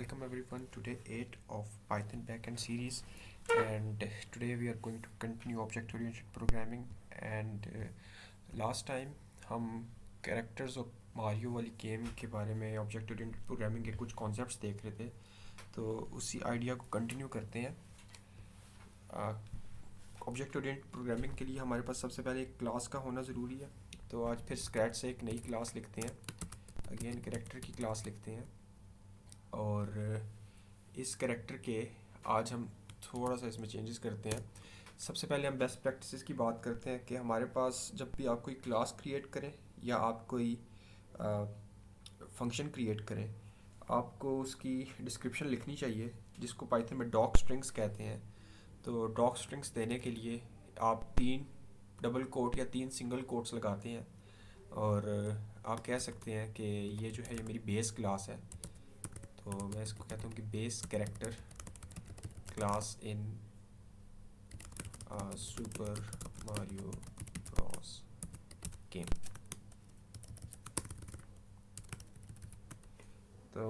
welcome everyone to day 8 of Python backend series, and today we are going to continue object oriented programming. And last time हम characters of Mario वाली game के बारे में object oriented programming के कुछ concepts देख रहे थे, तो उसी आइडिया को कंटिन्यू करते हैं। ऑब्जेक्ट ओरिएंटेड प्रोग्रामिंग के लिए हमारे पास सबसे पहले एक क्लास का होना ज़रूरी है, तो आज फिर स्क्रैच से एक नई क्लास लिखते हैं। अगेन कैरेक्टर की क्लास लिखते हैं, और इस कैरेक्टर के आज हम थोड़ा सा इसमें चेंजेस करते हैं। सबसे पहले हम बेस्ट प्रैक्टिसेस की बात करते हैं कि हमारे पास जब भी आप कोई क्लास क्रिएट करें या आप कोई फंक्शन क्रिएट करें, आपको उसकी डिस्क्रिप्शन लिखनी चाहिए, जिसको पाइथन में डॉक स्ट्रिंग्स कहते हैं। तो डॉक स्ट्रिंग्स देने के लिए आप 3 डबल कोट या 3 सिंगल कोट्स लगाते हैं, और आप कह सकते हैं कि ये जो है ये मेरी बेस क्लास है। तो मैं इसको कहता हूँ कि base character class in super Mario Bros game. तो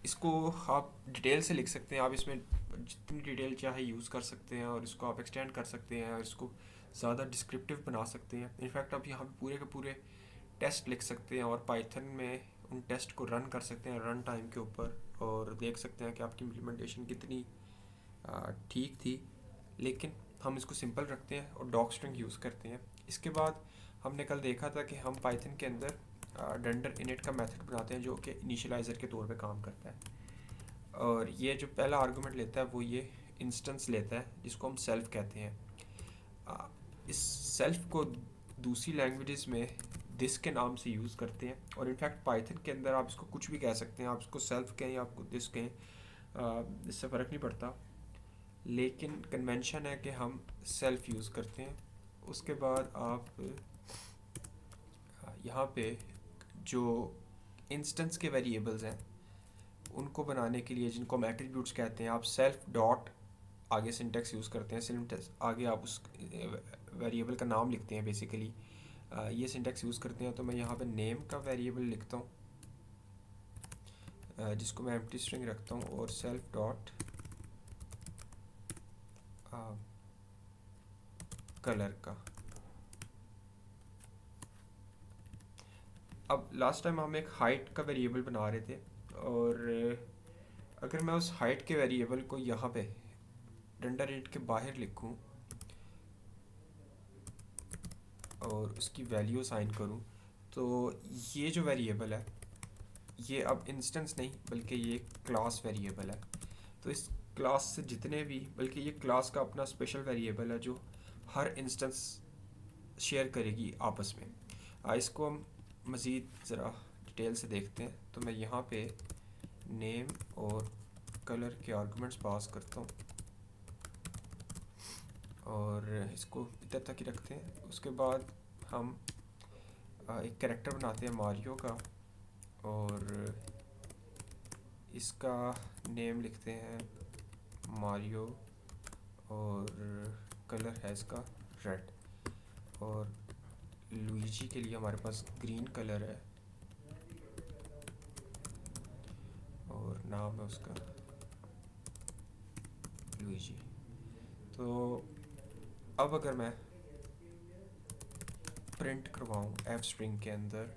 इसको आप डिटेल से लिख सकते हैं, आप इसमें जितनी डिटेल चाहे यूज़ कर सकते हैं, और इसको आप एक्सटेंड कर सकते हैं और इसको ज़्यादा डिस्क्रिप्टिव बना सकते हैं। इनफैक्ट आप यहाँ पे पूरे के पूरे टेस्ट लिख सकते हैं और पाइथन में उन टेस्ट को रन कर सकते हैं रन टाइम के ऊपर, और देख सकते हैं कि आपकी इम्प्लीमेंटेशन कितनी ठीक थी। लेकिन हम इसको सिंपल रखते हैं और डॉक स्ट्रिंग यूज़ करते हैं। इसके बाद हमने कल देखा था कि हम पाइथन के अंदर डंडर इनिट का मेथड बनाते हैं, जो कि इनिशियलाइज़र के तौर पे काम करता है, और ये जो पहला आर्गुमेंट लेता है वो ये इंस्टेंस लेता है, जिसको हम सेल्फ कहते हैं। इस सेल्फ को दूसरी लैंग्वेजेस में दिस के नाम से यूज़ करते हैं, और इनफैक्ट पाइथन के अंदर आप इसको कुछ भी कह सकते हैं, आप इसको सेल्फ कहें या आपको दिस कहें, इससे फ़र्क नहीं पड़ता। लेकिन कन्वेंशन है कि हम सेल्फ यूज़ करते हैं। उसके बाद आप यहाँ पे जो इंस्टेंस के वेरिएबल्स हैं उनको बनाने के लिए, जिनको हम एट्रीब्यूट्स कहते हैं, आप सेल्फ डॉट आगे सिंटेक्स यूज़ करते हैं। सिंटेक्स आगे आप उस वेरिएबल का नाम लिखते हैं बेसिकली, ये सिंटेक्स यूज़ करते हैं। तो मैं यहाँ पे नेम का वेरिएबल लिखता हूँ, जिसको मैं एम्प्टी स्ट्रिंग रखता हूँ, और सेल्फ डॉट कलर का। अब लास्ट टाइम हम एक हाइट का वेरिएबल बना रहे थे, और अगर मैं उस हाइट के वेरिएबल को यहाँ पे डंडर इनिट के बाहर लिखूँ और उसकी वैल्यू असाइन करूँ, तो ये जो वेरिएबल है ये अब इंस्टेंस नहीं बल्कि ये क्लास वेरिएबल है। तो इस क्लास से जितने भी, बल्कि ये क्लास का अपना स्पेशल वेरिएबल है जो हर इंस्टेंस शेयर करेगी आपस में। इसको हम मज़ीद ज़रा डिटेल से देखते हैं। तो मैं यहाँ पे नेम और कलर के आर्गुमेंट्स पास करता हूँ, और इसको इधर तक ही रखते हैं। उसके बाद हम एक कैरेक्टर बनाते हैं मारियो का, और इसका नेम लिखते हैं मारियो, और कलर है इसका रेड, और लुइजी के लिए हमारे पास ग्रीन कलर है, और नाम है उसका लुइजी। तो अब अगर मैं प्रिंट करवाऊँ एफ स्ट्रिंग के अंदर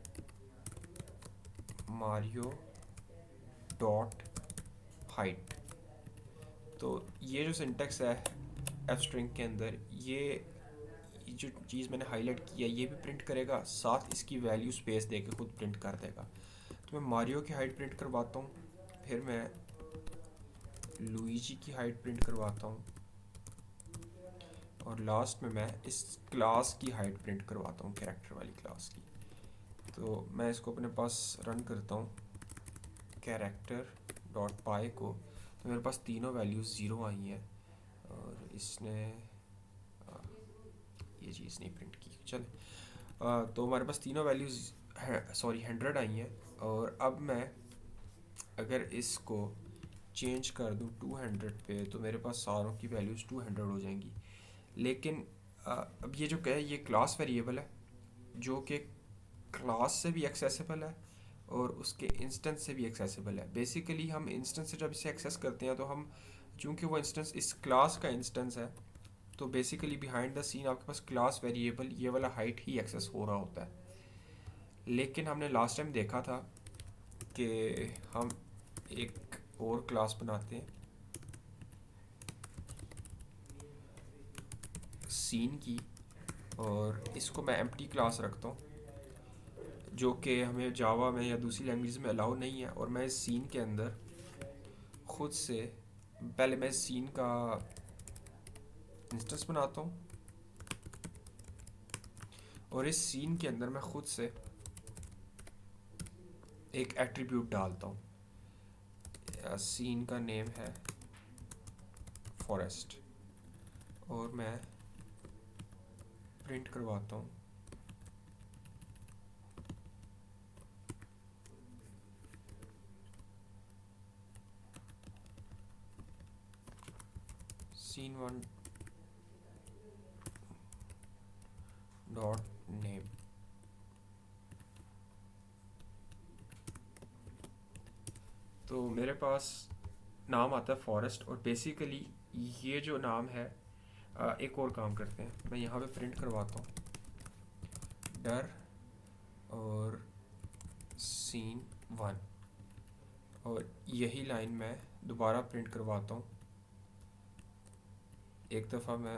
मारियो डॉट हाइट, तो ये जो सिंटेक्स है एफ स्ट्रिंग के अंदर, ये जो चीज़ मैंने हाईलाइट किया ये भी प्रिंट करेगा, साथ इसकी वैल्यू स्पेस दे के खुद प्रिंट कर देगा। तो मैं मारियो की हाइट प्रिंट करवाता हूँ, फिर मैं लुइजी की हाइट प्रिंट करवाता हूँ, और लास्ट में मैं इस क्लास की हाइट प्रिंट करवाता हूँ, कैरेक्टर वाली क्लास की। तो मैं इसको अपने पास रन करता हूँ कैरेक्टर डॉट पाई को, तो मेरे पास तीनों वैल्यूज़ 0 आई हैं, और इसने ये चीज़ नहीं प्रिंट की। चले, तो हमारे पास तीनों वैल्यूज़ 100 आई हैं। और अब मैं अगर इसको चेंज कर दूँ 200 पे, तो मेरे पास सारों की वैल्यूज़ 200 हो जाएंगी। लेकिन अब ये जो क्या है, ये क्लास वेरिएबल है जो कि क्लास से भी एक्सेसिबल है और उसके इंस्टेंस से भी एक्सेसिबल है। बेसिकली हम इंस्टेंस से जब इसे एक्सेस करते हैं तो हम, चूँकि वो इंस्टेंस इस क्लास का इंस्टेंस है, तो बेसिकली बिहाइंड द सीन आपके पास क्लास वेरिएबल ये वाला हाइट ही एक्सेस हो रहा होता है। लेकिन हमने लास्ट टाइम देखा था कि हम एक और क्लास बनाते हैं सीन की, और इसको मैं एम्प्टी क्लास रखता हूँ, जो कि हमें जावा में या दूसरी लैंग्वेज में अलाउ नहीं है। और मैं इस सीन के अंदर खुद से, पहले मैं इस सीन का इंस्टेंस बनाता हूँ और इस सीन के अंदर मैं खुद से एक एट्रीब्यूट डालता हूँ। सीन का नेम है फॉरेस्ट और मैं प्रिंट करवाता हूँ scene1 डॉट नेम। तो मेरे पास नाम आता है फॉरेस्ट, और बेसिकली ये जो नाम है, एक और काम करते हैं, मैं यहाँ पे प्रिंट करवाता हूँ डर और scene1, और यही लाइन मैं दोबारा प्रिंट करवाता हूँ। एक दफ़ा मैं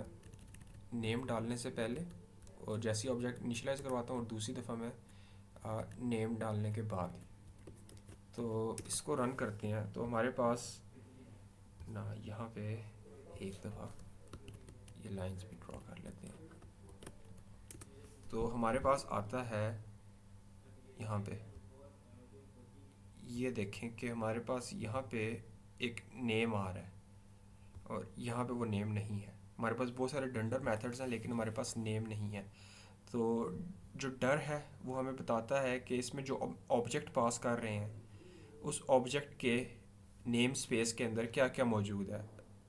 नेम डालने से पहले और जैसे ही ऑब्जेक्ट इनिशियलाइज करवाता हूँ, और दूसरी दफ़ा मैं नेम डालने के बाद। तो इसको रन करते हैं तो हमारे पास ना, यहाँ पे एक दफ़ा ये लाइंस भी ड्रॉ कर लेते हैं, तो हमारे पास आता है यहाँ पे, ये देखें कि हमारे पास यहाँ पे एक नेम आ रहा है और यहाँ पे वो नेम नहीं है। हमारे पास बहुत सारे डंडर मेथड्स हैं लेकिन हमारे पास नेम नहीं है। तो जो डर है वो हमें बताता है कि इसमें जो ऑब्जेक्ट पास कर रहे हैं उस ऑब्जेक्ट के नेम स्पेस के अंदर क्या क्या मौजूद है।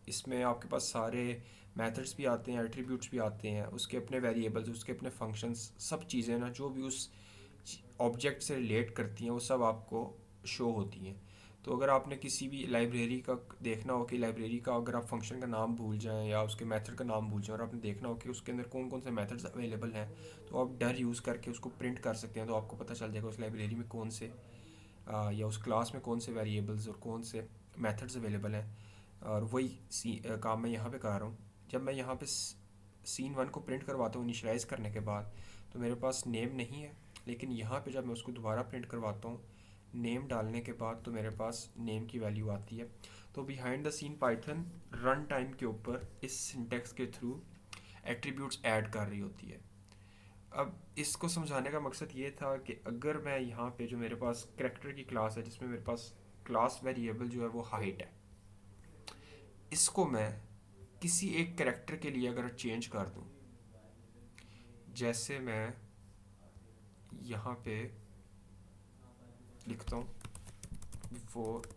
इसमें आपके पास सारे मेथड्स भी आते हैं, एट्रीब्यूट्स भी आते हैं, उसके अपने वेरिएबल्स, उसके अपने फंक्शंस, सब चीज़ें ना जो भी उस ऑब्जेक्ट से रिलेट करती हैं वो सब आपको शो होती हैं। तो अगर आपने किसी भी लाइब्रेरी का देखना हो कि लाइब्रेरी का अगर आप फंक्शन का नाम भूल जाएं या उसके मेथड का नाम भूल जाएं और आपने देखना हो कि उसके अंदर कौन कौन से मेथड्स अवेलेबल हैं, तो आप डर यूज़ करके उसको प्रिंट कर सकते हैं। तो आपको पता चल जाएगा उस लाइब्रेरी में कौन से या उस क्लास में कौन से वेरिएबल्स और कौन से मेथड्स अवेलेबल हैं। और वही काम मैं यहाँ पे कर रहा हूँ। जब मैं यहाँ पे scene1 को प्रिंट करवाता हूँ इनिशियलाइज़ करने के बाद, तो मेरे पास नेम नहीं है, लेकिन यहाँ पे जब मैं उसको दोबारा प्रिंट करवाता हूँ नेम डालने के बाद, तो मेरे पास नेम की वैल्यू आती है। तो behind the scene Python run time के ऊपर इस सिंटेक्स के थ्रू एट्रीब्यूट्स ऐड कर रही होती है। अब इसको समझाने का मकसद ये था कि अगर मैं यहाँ पे जो मेरे पास करेक्टर की क्लास है जिसमें मेरे पास क्लास वेरिएबल जो है वो हाइट है, इसको मैं किसी एक करेक्टर के लिए अगर चेंज कर दूँ, जैसे मैं यहाँ पे लिखता हूँ बिफोर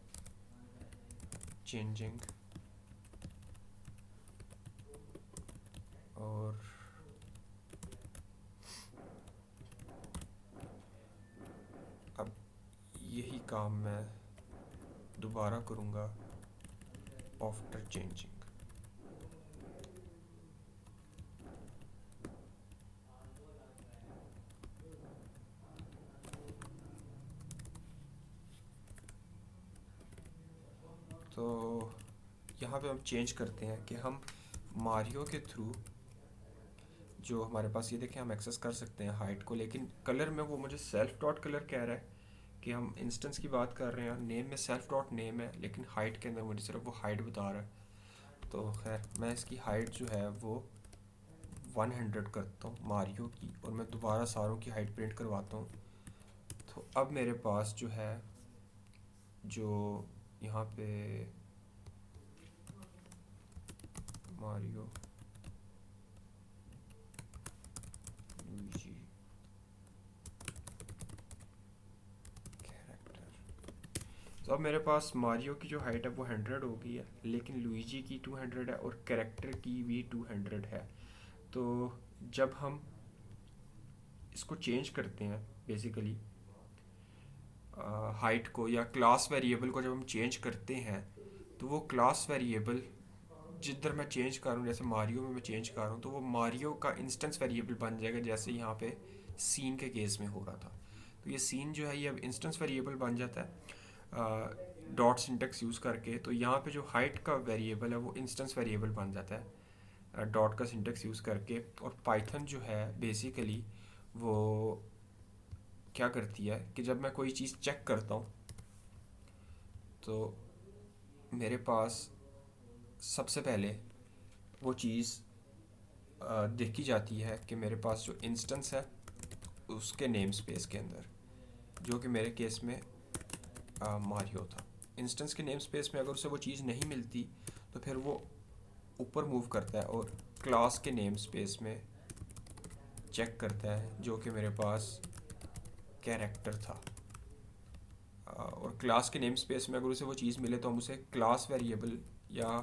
चेंजिंग, और अब यही काम मैं दोबारा करूँगा आफ्टर चेंजिंग। तो यहाँ पे हम चेंज करते हैं कि हम मारियो के थ्रू जो हमारे पास, ये देखें हम एक्सेस कर सकते हैं हाइट को, लेकिन कलर में वो मुझे सेल्फ डॉट कलर कह रहा है कि हम इंस्टेंस की बात कर रहे हैं। नेम में सेल्फ डॉट नेम है लेकिन हाइट के अंदर मुझे सिर्फ वो हाइट बता रहा है। तो खैर मैं इसकी हाइट जो है वो 100 करता हूँ मारियो की, और मैं दोबारा सारों की हाइट प्रिंट करवाता हूँ। तो अब मेरे पास जो है, जो यहाँ पे मारियो लुइजी कैरेक्टर, तो अब मेरे पास मारियो की जो हाइट है वो 100 हो गई है, लेकिन लुइजी की 200 है और कैरेक्टर की भी 200 है। तो जब हम इसको चेंज करते हैं बेसिकली हाइट को या क्लास वेरिएबल को जब हम चेंज करते हैं तो वो क्लास वेरिएबल जिधर मैं चेंज करूँ, जैसे मारियो में मैं चेंज कर रहा हूँ, तो वो मारियो का इंस्टेंस वेरिएबल बन जाएगा, जैसे यहाँ पे सीन के केस में हो रहा था। तो ये सीन जो है ये अब इंस्टेंस वेरिएबल बन जाता है डॉट सिंटेक्स यूज़ करके। तो यहाँ पे जो हाइट का वेरिएबल है वो इंस्टेंस वेरिएबल बन जाता है डॉट का सिंटेक्स यूज़ करके। और पाइथन जो है बेसिकली वो क्या करती है कि जब मैं कोई चीज़ चेक करता हूँ तो मेरे पास सबसे पहले वो चीज़ देखी जाती है कि मेरे पास जो इंस्टेंस है उसके नेम स्पेस के अंदर, जो कि मेरे केस में मारियो था। इंस्टेंस के नेम स्पेस में अगर उसे वो चीज़ नहीं मिलती तो फिर वो ऊपर मूव करता है और क्लास के नेम स्पेस में चेक करता है, जो कि मेरे पास कैरेक्टर था। और क्लास के नेम स्पेस में अगर उसे वो चीज़ मिले तो हम उसे क्लास वेरिएबल या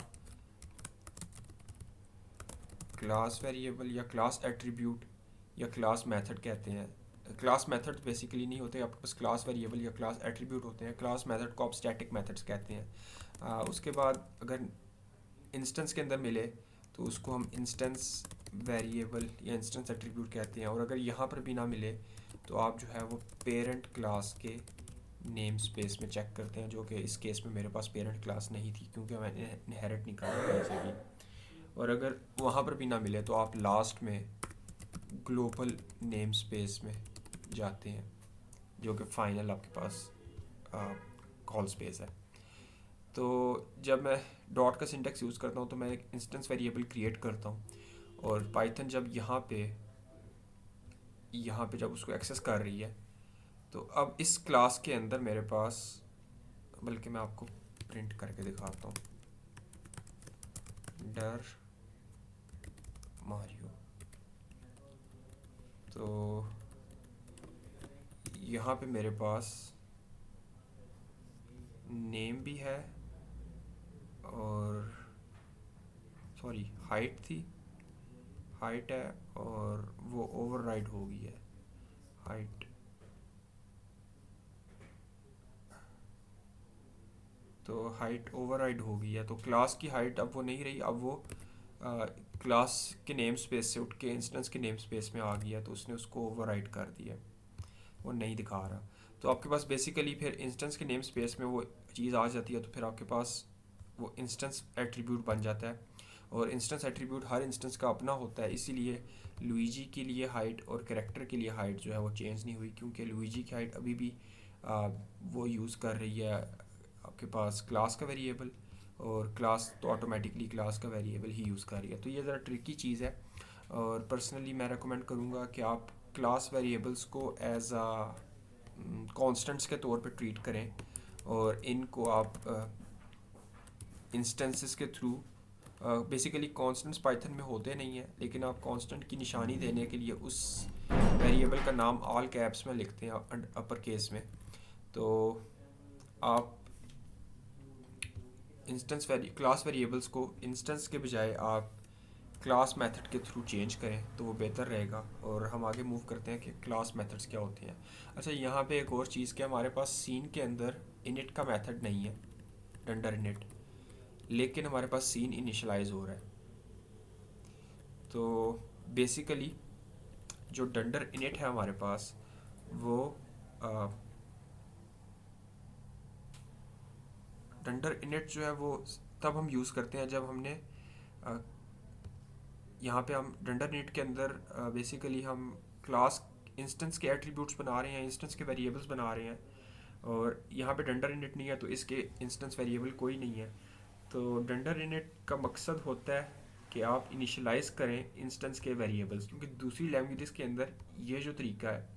क्लास एट्रीब्यूट या क्लास मेथड कहते हैं। क्लास मेथड बेसिकली नहीं होते, आपके पास क्लास वेरिएबल या क्लास एट्रीब्यूट होते हैं। क्लास मेथड को आप स्टैटिक मेथड्स कहते हैं। उसके बाद अगर इंस्टेंस के अंदर मिले तो उसको हम इंस्टेंस वेरिएबल या इंस्टेंस एट्रीब्यूट कहते हैं। और अगर यहाँ पर भी ना मिले तो आप जो है वो पेरेंट क्लास के नेम स्पेस में चेक करते हैं, जो कि इस केस में मेरे पास पेरेंट क्लास नहीं थी क्योंकि मैंने इनहेरिट नहीं करा कहीं से भी। और अगर वहाँ पर भी ना मिले तो आप लास्ट में ग्लोबल नेम स्पेस में जाते हैं, जो कि फाइनल आपके पास कॉल स्पेस है। तो जब मैं डॉट का सिंटेक्स यूज़ करता हूँ तो मैं एक इंस्टेंस वेरिएबल क्रिएट करता हूँ, और पाइथन जब यहाँ पे जब उसको एक्सेस कर रही है तो अब इस क्लास के अंदर मेरे पास, बल्कि मैं आपको प्रिंट करके दिखाता हूँ, डर मारियो। तो यहाँ पे मेरे पास नेम भी है और सॉरी हाइट है और वो ओवरराइड हो गई है हाइट। तो हाइट ओवरराइड हो गई है, तो क्लास की हाइट अब वो नहीं रही, अब वो क्लास के नेम स्पेस से उठ के इंस्टेंस के नेम स्पेस में आ गया, तो उसने उसको ओवरराइड कर दिया, वो नहीं दिखा रहा। तो आपके पास बेसिकली फिर इंस्टेंस के नेम स्पेस में वो चीज़ आ जाती है, तो फिर आपके पास वो इंस्टेंस एट्रीब्यूट बन जाता है। और इंस्टेंस एट्रीब्यूट हर इंस्टेंस का अपना होता है, इसीलिए लुइजी के लिए हाइट और कैरेक्टर के लिए हाइट जो है वो चेंज नहीं हुई, क्योंकि लुइजी की हाइट अभी भी वो यूज़ कर रही है आपके पास क्लास का वेरिएबल, और क्लास तो ऑटोमेटिकली क्लास का वेरिएबल ही यूज़ कर रही है। तो ये ज़रा ट्रिकी चीज़ है, और पर्सनली मैं रेकमेंड करूँगा कि आप क्लास वेरिएबल्स को एज आ कॉन्स्टेंट्स के तौर पे ट्रीट करें, और इनको आप इंस्टेंसेस के थ्रू, बेसिकली कांस्टेंट्स पाइथन में होते नहीं हैं, लेकिन आप कांस्टेंट की निशानी देने के लिए उस वेरिएबल का नाम ऑल कैप्स में लिखते हैं अपर केस में। तो आप क्लास वेरिएबल्स को इंस्टेंस के बजाय आप क्लास मेथड के थ्रू चेंज करें तो वो बेहतर रहेगा। और हम आगे मूव करते हैं कि क्लास मेथड्स क्या होते हैं। अच्छा, यहाँ पे एक और चीज़ कि हमारे पास सीन के अंदर इनिट का मेथड नहीं है, डंडर इनिट, लेकिन हमारे पास सीन इनिशलाइज हो रहा है। तो बेसिकली जो डंडर इनिट है हमारे पास वो डंडर इनिट जो है वो तब हम यूज़ करते हैं जब हमने यहाँ पे हम डंडर इनिट के अंदर बेसिकली हम क्लास इंस्टेंस के एट्रीब्यूट्स बना रहे हैं, इंस्टेंस के वेरिएबल्स बना रहे हैं, और यहाँ पे डंडर इनिट नहीं है तो इसके इंस्टेंस वेरिएबल कोई नहीं है। तो डंडर इनिट का मकसद होता है कि आप इनिशियलाइज करें इंस्टेंस के वेरिएबल्स, क्योंकि दूसरी लैंग्वेजेस के अंदर ये जो तरीका है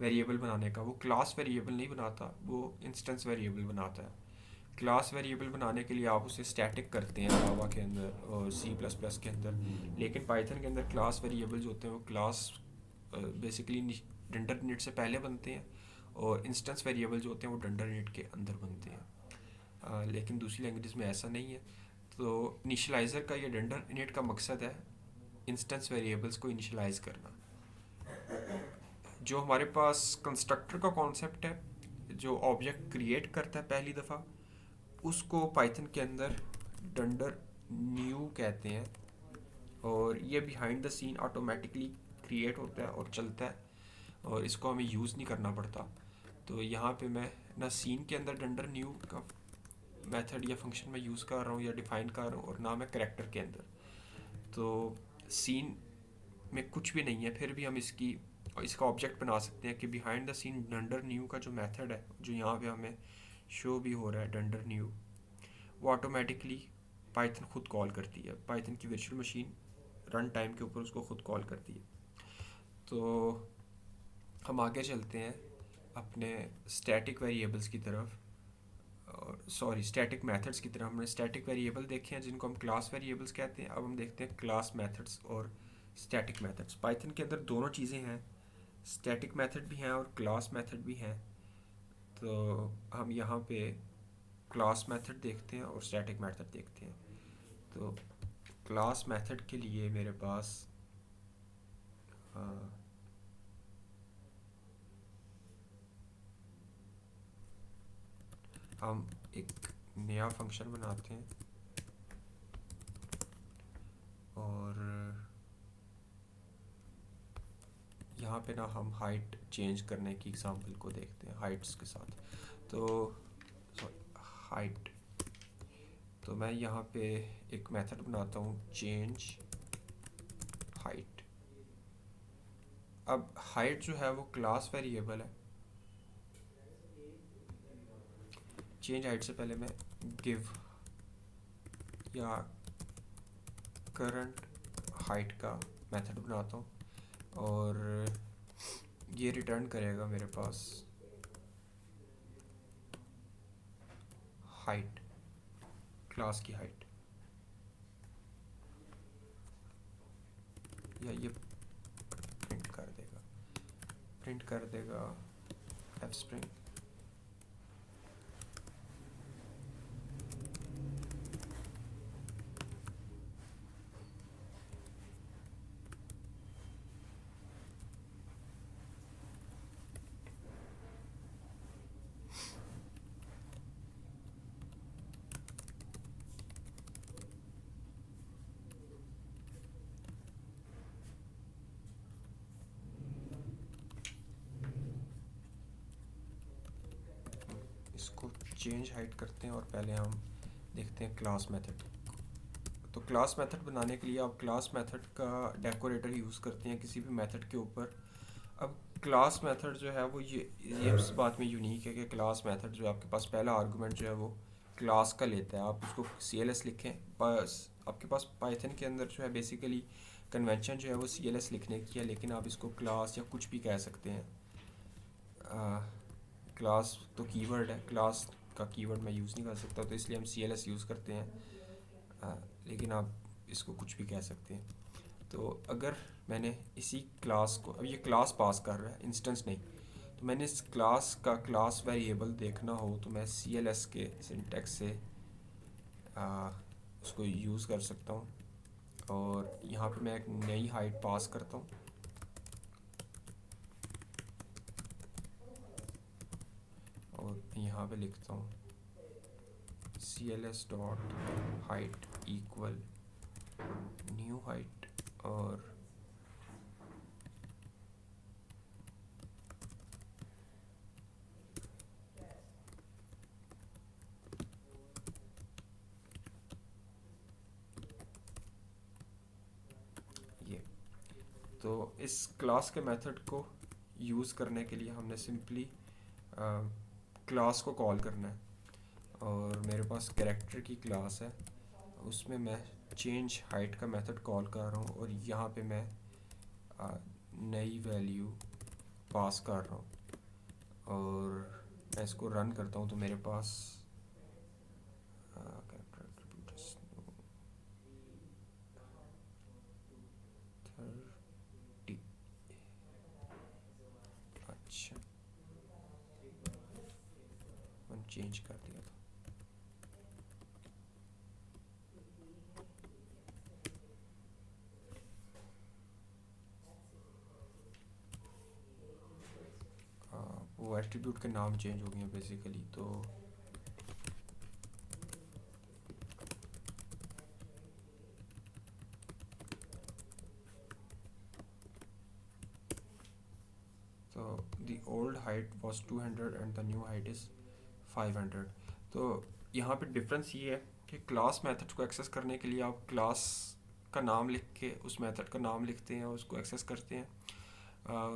वेरिएबल बनाने का, वो क्लास वेरिएबल नहीं बनाता, वो इंस्टेंस वेरिएबल बनाता है। क्लास वेरिएबल बनाने के लिए आप उसे स्टैटिक करते हैं जावा के अंदर और C++ के अंदर, लेकिन पाइथन के अंदर क्लास वेरिएबल्स होते हैं वो क्लास बेसिकली डंडर इनिट से पहले बनते हैं, और इंस्टेंस वेरिएबल जो होते हैं वो डंडर इनिट के अंदर बनते हैं। लेकिन दूसरी लैंग्वेजेस में ऐसा नहीं है। तो इनिशलाइज़र का ये डंडर इनिट का मकसद है इंस्टेंस वेरिएबल्स को इनिशलाइज करना। जो हमारे पास कंस्ट्रक्टर का कॉन्सेप्ट है, जो ऑब्जेक्ट क्रिएट करता है पहली दफ़ा, उसको पाइथन के अंदर डंडर न्यू कहते हैं, और ये behind the scene automatically create होता है और चलता है, और इसको हमें यूज़ नहीं करना पड़ता। तो यहाँ पे मैं ना सीन के अंदर डंडर न्यू का मेथड या फंक्शन में यूज़ कर रहा हूँ या डिफाइन कर रहा हूँ, और ना मैं करेक्टर के अंदर। तो सीन में कुछ भी नहीं है, फिर भी हम इसका ऑब्जेक्ट बना सकते हैं कि बिहाइंड द सीन डंडर न्यू का जो मेथड है, जो यहाँ पे हमें शो भी हो रहा है डंडर न्यू, वो ऑटोमेटिकली पाइथन खुद कॉल करती है। पाइथन की वर्चुअल मशीन रन टाइम के ऊपर उसको खुद कॉल करती है। तो हम आगे चलते हैं अपने स्टैटिक वेरिएबल्स की तरफ, और सॉरी स्टैटिक मेथड्स की तरफ। हमने स्टैटिक वेरिएबल देखे हैं जिनको हम क्लास वेरिएबल्स कहते हैं। अब हम देखते हैं क्लास मेथड्स और स्टैटिक मेथड्स। पाइथन के अंदर दोनों चीज़ें हैं, स्टैटिक मेथड भी हैं और क्लास मेथड भी हैं। तो हम यहाँ पे क्लास मेथड देखते हैं और स्टैटिक मेथड देखते हैं। तो क्लास मेथड के लिए मेरे पास हम एक नया फंक्शन बनाते हैं और यहाँ पे ना हम हाइट चेंज करने की एग्जांपल को देखते हैं हाइट्स के साथ। तो हाइट, तो मैं यहाँ पे एक मेथड बनाता हूँ चेंज हाइट। अब हाइट जो है वो क्लास वेरिएबल है। चेंज हाइट से पहले मैं गिव या करंट हाइट का मेथड बनाता हूँ, और ये रिटर्न करेगा मेरे पास हाइट, क्लास की हाइट, या ये प्रिंट कर देगा एफ स्प्रिंग। इसको चेंज हाइट करते हैं और पहले हम देखते हैं क्लास मेथड। तो क्लास मेथड बनाने के लिए आप क्लास मेथड का डेकोरेटर यूज़ करते हैं किसी भी मेथड के ऊपर। अब क्लास मेथड जो है वो ये इस बात में यूनिक है कि क्लास मेथड जो है आपके पास पहला आर्गुमेंट जो है वो क्लास का लेता है। आप उसको CLS लिखें, बस आपके पास पाइथन के अंदर जो है बेसिकली कन्वेंशन जो है वो CLS लिखने की है, लेकिन आप इसको क्लास या कुछ भी कह सकते हैं। क्लास तो कीवर्ड है, क्लास का कीवर्ड मैं यूज़ नहीं कर सकता, तो इसलिए हम CLS यूज़ करते हैं। लेकिन आप इसको कुछ भी कह सकते हैं। तो अगर मैंने इसी क्लास को, अब ये क्लास पास कर रहा है, इंस्टेंस नहीं, तो मैंने इस क्लास का क्लास वेरिएबल देखना हो तो मैं CLS के सिंटैक्स से उसको यूज़ कर सकता हूँ। और यहाँ पे मैं एक नई हाइट पास करता हूँ, और यहाँ पे लिखता हूँ CLS dot height equal new height, और ये। तो इस क्लास के मेथड को यूज़ करने के लिए हमने सिंपली क्लास को कॉल करना है, और मेरे पास कैरेक्टर की क्लास है, उसमें मैं चेंज हाइट का मेथड कॉल कर रहा हूँ, और यहाँ पे मैं नई वैल्यू पास कर रहा हूँ, और मैं इसको रन करता हूँ तो मेरे पास कैरेक्टर एट्रीब्यूट्स 30। अच्छा, मैंने चेंज कर दिया था। वो एट्रीब्यूट एट्रीब्यूट के नाम चेंज हो गए हैं बेसिकली। तो the old height was 200 and the new height is 500। तो यहाँ पे डिफरेंस ये है कि क्लास मेथड को एक्सेस करने के लिए आप क्लास का नाम लिख के उस मेथड का नाम लिखते हैं और उसको एक्सेस करते हैं।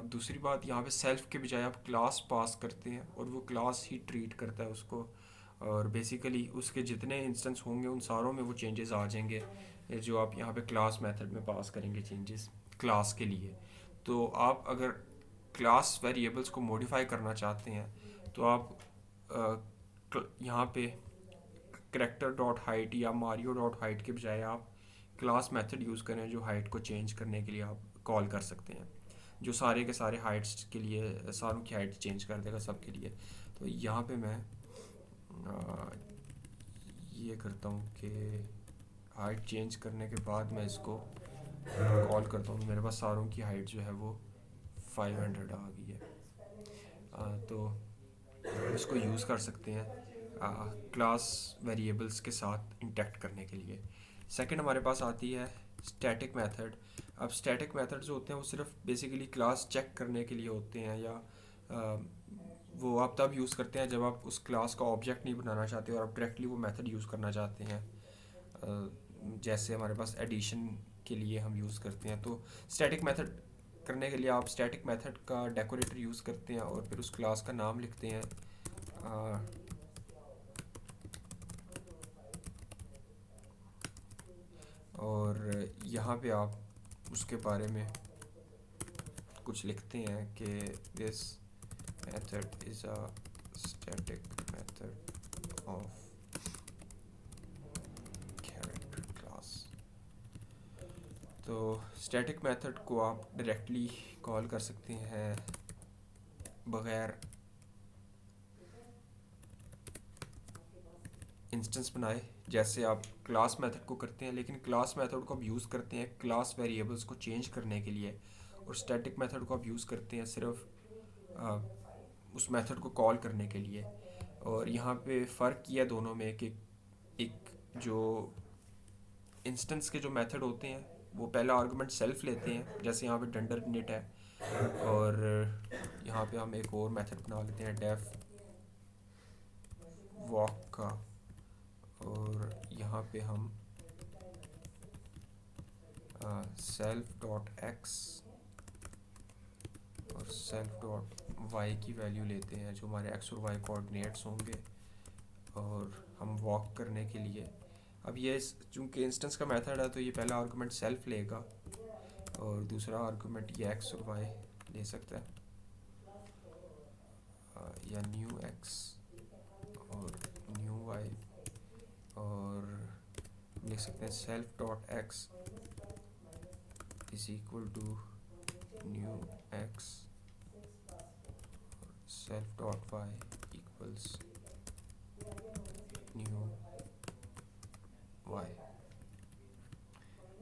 दूसरी बात, यहाँ पे सेल्फ के बजाय आप क्लास पास करते हैं और वो क्लास ही ट्रीट करता है उसको, और बेसिकली उसके जितने इंस्टेंस होंगे उन सारों में वो चेंजेस आ जाएंगे जो आप यहाँ पे क्लास मेथड में पास करेंगे चेंजेस क्लास के लिए। तो आप अगर क्लास वेरिएबल्स को मॉडिफाई करना चाहते हैं तो आप यहाँ पे करेक्टर डॉट हाइट या मारियो डॉट हाइट के बजाय आप क्लास मेथड यूज़ करें जो हाइट को चेंज करने के लिए आप कॉल कर सकते हैं, जो सारे के सारे हाइट्स के लिए सारों की हाइट चेंज कर देगा सब के लिए। तो यहाँ पे मैं ये करता हूँ कि हाइट चेंज करने के बाद मैं इसको कॉल करता हूँ, मेरे पास सारों की हाइट जो है वो 500 आ गई है। तो इसको यूज़ कर सकते हैं क्लास वेरिएबल्स के साथ इंटरेक्ट करने के लिए। सेकंड हमारे पास आती है स्टैटिक मेथड। अब स्टैटिक मेथड जो होते हैं वो सिर्फ बेसिकली क्लास चेक करने के लिए होते हैं, या वो आप तब यूज़ करते हैं जब आप उस क्लास का ऑब्जेक्ट नहीं बनाना चाहते और आप डायरेक्टली वो मेथड यूज़ करना चाहते हैं। जैसे हमारे पास एडिशन के लिए हम यूज़ करते हैं, तो स्टैटिक मेथड करने के लिए आप स्टैटिक मेथड का डेकोरेटर यूज़ करते हैं और फिर उस क्लास का नाम लिखते हैं। और यहाँ पे आप उसके बारे में कुछ लिखते हैं कि this method is a static method of character class. तो स्टैटिक मेथड को आप डायरेक्टली कॉल कर सकते हैं बगैर इंस्टेंस बनाए, जैसे आप क्लास मेथड को करते हैं, लेकिन क्लास मेथड को आप यूज़ करते हैं क्लास वेरिएबल्स को चेंज करने के लिए, और स्टैटिक मेथड को आप यूज़ करते हैं सिर्फ उस मेथड को कॉल करने के लिए। और यहाँ पे फ़र्क किया दोनों में कि एक जो इंस्टेंस के जो मेथड होते हैं वो पहला आर्गुमेंट सेल्फ लेते हैं, जैसे यहाँ पे डंडर निट है, और यहाँ पे हम एक और मेथड बना लेते हैं डेफ वॉक का, और यहाँ पे हम सेल्फ डॉट एक्स और सेल्फ डॉट वाई की वैल्यू लेते हैं जो हमारे एक्स और वाई कोऑर्डिनेट्स होंगे, और हम वॉक करने के लिए अब ये चूँकि इंस्टेंस का मेथड है तो ये पहला आर्गुमेंट सेल्फ लेगा और दूसरा आर्गुमेंट ये एक्स और वाई ले सकता है, या न्यू एक्स और न्यू वाई, और लिख सकते हैं self dot x is equal to new x, self dot y equals new y,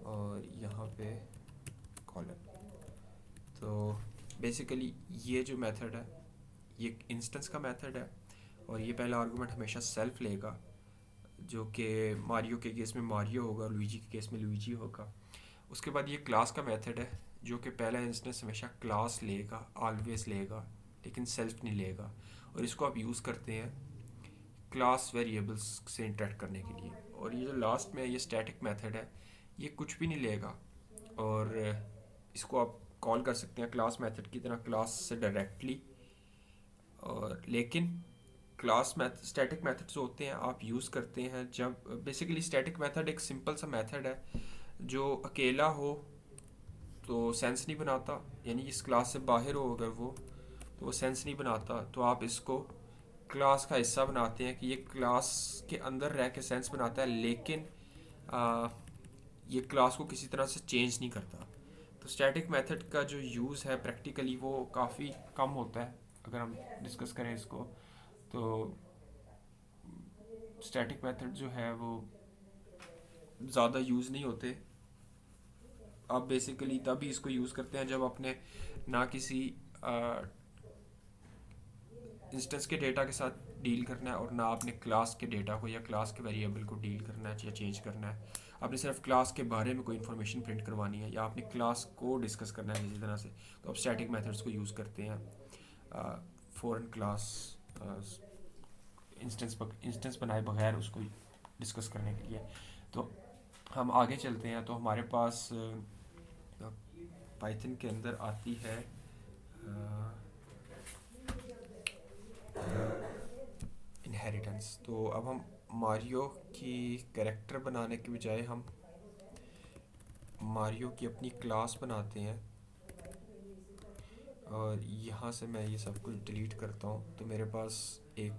और यहाँ पे कॉलन। तो बेसिकली ये जो मेथड है ये इंस्टेंस का मेथड है, और ये पहला आर्गुमेंट हमेशा सेल्फ लेगा, जो कि मारियो के केस में मारियो होगा और लुइजी के केस में लुइजी होगा। उसके बाद ये क्लास का मेथड है जो कि पहला इंस्टेंस हमेशा क्लास लेगा, ऑलवेज लेगा, लेकिन सेल्फ नहीं लेगा, और इसको आप यूज़ करते हैं क्लास वेरिएबल्स से इंटरेक्ट करने के लिए। और ये जो लास्ट में ये स्टैटिक मेथड है ये कुछ भी नहीं लेगा, और इसको आप कॉल कर सकते हैं क्लास मेथड की तरह क्लास से डायरेक्टली, और लेकिन क्लास मैथ स्टैटिक मेथड जो होते हैं आप यूज़ करते हैं जब बेसिकली स्टैटिक मेथड एक सिंपल सा मेथड है जो अकेला हो तो सेंस नहीं बनाता, यानी इस क्लास से बाहर हो अगर वो तो वो सेंस नहीं बनाता, तो आप इसको क्लास का हिस्सा बनाते हैं कि ये क्लास के अंदर रह के सेंस बनाता है, लेकिन ये क्लास को किसी तरह से चेंज नहीं करता। तो स्टैटिक मेथड का जो यूज़ है प्रैक्टिकली वो काफ़ी कम होता है अगर हम डिस्कस करें इसको। तो स्टैटिक मेथड जो है वो ज़्यादा यूज़ नहीं होते, आप बेसिकली तभी इसको यूज़ करते हैं जब आपने ना किसी इंस्टेंस के डेटा के साथ डील करना है और ना आपने क्लास के डेटा को या क्लास के वेरिएबल को डील करना है या चेंज करना है। आपने सिर्फ क्लास के बारे में कोई इन्फॉर्मेशन प्रिंट करवानी है या आपने क्लास को डिस्कस करना है किसी तरह से, तो आप स्टैटिक मेथड्स को यूज़ करते हैं फॉरेन क्लास इंस्टेंस बनाए बगैर उसको डिस्कस करने के लिए। तो हम आगे चलते हैं। तो हमारे पास पाइथन के अंदर आती है इनहेरिटेंस। तो अब हम मारियो की कैरेक्टर बनाने के बजाय हम मारियो की अपनी क्लास बनाते हैं और यहाँ से मैं ये सब कुछ डिलीट करता हूँ। तो मेरे पास एक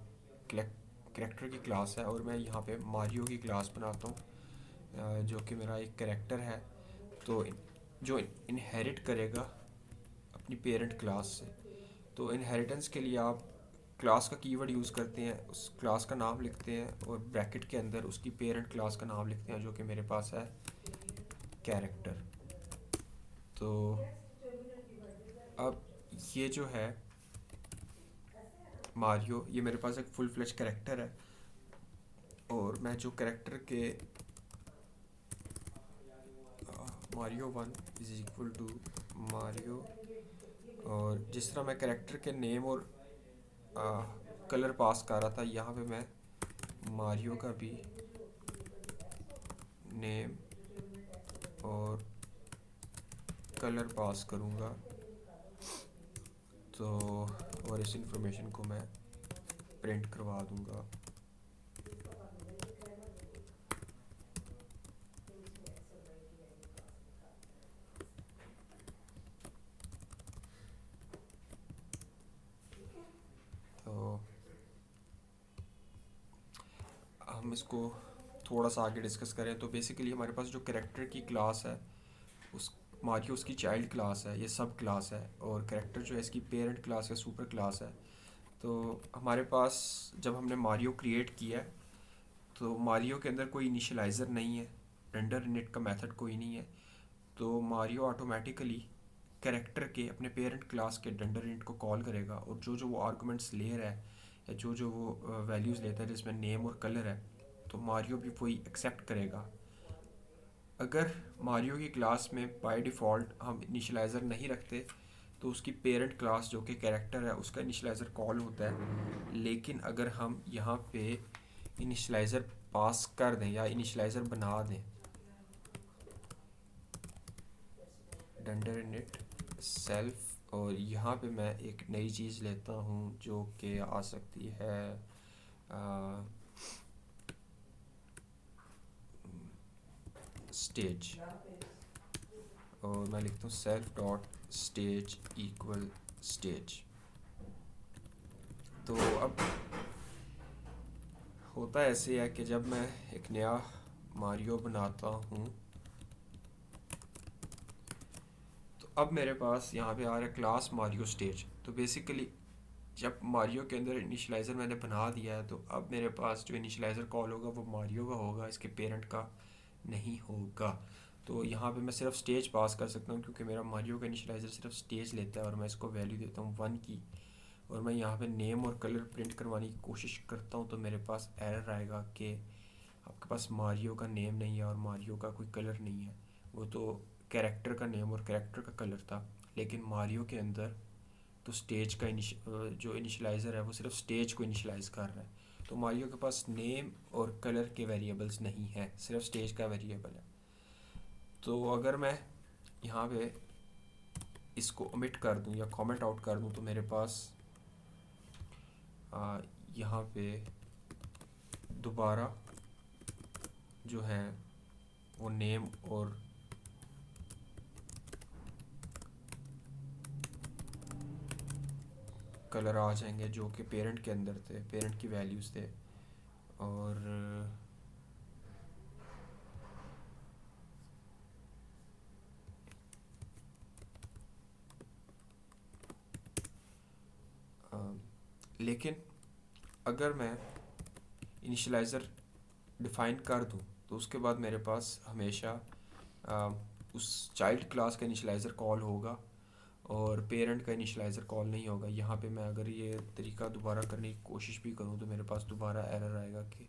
कैरेक्टर की क्लास है और मैं यहाँ पे मारियो की क्लास बनाता हूँ जो कि मेरा एक कैरेक्टर है। तो जो इनहेरिट करेगा अपनी पेरेंट क्लास से। तो इनहेरिटेंस के लिए आप क्लास का कीवर्ड यूज़ करते हैं, उस क्लास का नाम लिखते हैं और ब्रैकेट के अंदर उसकी पेरेंट क्लास का नाम लिखते हैं जो कि मेरे पास है कैरेक्टर। तो अब ये जो है मारियो, ये मेरे पास एक फुल फ्लेज कैरेक्टर है और मैं जो कैरेक्टर के Mario 1 is equal to Mario, और जिस तरह मैं कैरेक्टर के नेम और कलर पास कर रहा था, यहाँ पे मैं मारियो का भी नेम और कलर पास करूँगा। तो और इस इंफॉर्मेशन को मैं प्रिंट करवा दूँगा। तो हम इसको थोड़ा सा आगे डिस्कस करें तो बेसिकली हमारे पास जो कैरेक्टर की क्लास है उस मारियो उसकी चाइल्ड क्लास है, ये सब क्लास है, और कैरेक्टर जो है इसकी पेरेंट क्लास या सुपर क्लास है। तो हमारे पास जब हमने मारियो क्रिएट किया है तो मारियो के अंदर कोई इनिशियलाइज़र नहीं है, रेंडर इनिट का मेथड कोई नहीं है। तो मारियो ऑटोमेटिकली कैरेक्टर के अपने पेरेंट क्लास के रेंडर इनिट को कॉल करेगा और जो जो वो आर्गुमेंट्स ले रहा है या जो जो वो वैल्यूज़ लेता है जिसमें नेम और कलर है, तो मारियो भी वही एक्सेप्ट करेगा। अगर मारियो की क्लास में बाय डिफ़ॉल्ट हम इनिशियलाइज़र नहीं रखते तो उसकी पेरेंट क्लास जो कि कैरेक्टर है उसका इनिशियलाइज़र कॉल होता है। लेकिन अगर हम यहाँ पे इनिशियलाइज़र पास कर दें या इनिशियलाइज़र बना दें रेंडर इनिट सेल्फ, और यहाँ पे मैं एक नई चीज़ लेता हूँ जो कि आ सकती है स्टेज, और मैं लिखता हूँ self dot stage equal stage. तो अब होता ऐसे है कि जब मैं एक नया मारियो बनाता हूँ तो अब मेरे पास यहाँ पे आ रहा है क्लास मारियो स्टेज। तो बेसिकली जब मारियो के अंदर इनिशियलाइज़र मैंने बना दिया है तो अब मेरे पास जो इनिशियलाइज़र कॉल होगा वो मारियो का होगा, इसके पेरेंट का नहीं होगा। तो यहाँ पे मैं सिर्फ स्टेज पास कर सकता हूँ क्योंकि मेरा मारियो का इनिशियलाइज़र सिर्फ स्टेज लेता है और मैं इसको वैल्यू देता हूँ 1 की, और मैं यहाँ पे नेम और कलर प्रिंट करवाने की कोशिश करता हूँ तो मेरे पास एरर आएगा कि आपके पास मारियो का नेम नहीं है और मारियो का कोई कलर नहीं है। वो तो कैरेक्टर का नेम और कैरेक्टर का कलर था, लेकिन मारियो के अंदर तो स्टेज का जो इनिशियलाइज़र है वो सिर्फ स्टेज को इनिशियलाइज़ कर रहा है। तो मारियो के पास नेम और कलर के वेरिएबल्स नहीं है, सिर्फ स्टेज का वेरिएबल है। तो अगर मैं यहाँ पे इसको ओमिट कर दूँ या कमेंट आउट कर दूँ तो मेरे पास यहाँ पे दोबारा जो है वो नेम और कलर आ जाएंगे जो कि पेरेंट के अंदर थे, पेरेंट की वैल्यूज़ थे। और लेकिन अगर मैं इनिशियलाइज़र डिफ़ाइन कर दूं तो उसके बाद मेरे पास हमेशा उस चाइल्ड क्लास का इनिशियलाइज़र कॉल होगा और पेरेंट का इनिशलाइज़र कॉल नहीं होगा। यहाँ पे मैं अगर ये तरीका दोबारा करने की कोशिश भी करूँ तो मेरे पास दोबारा एरर आएगा कि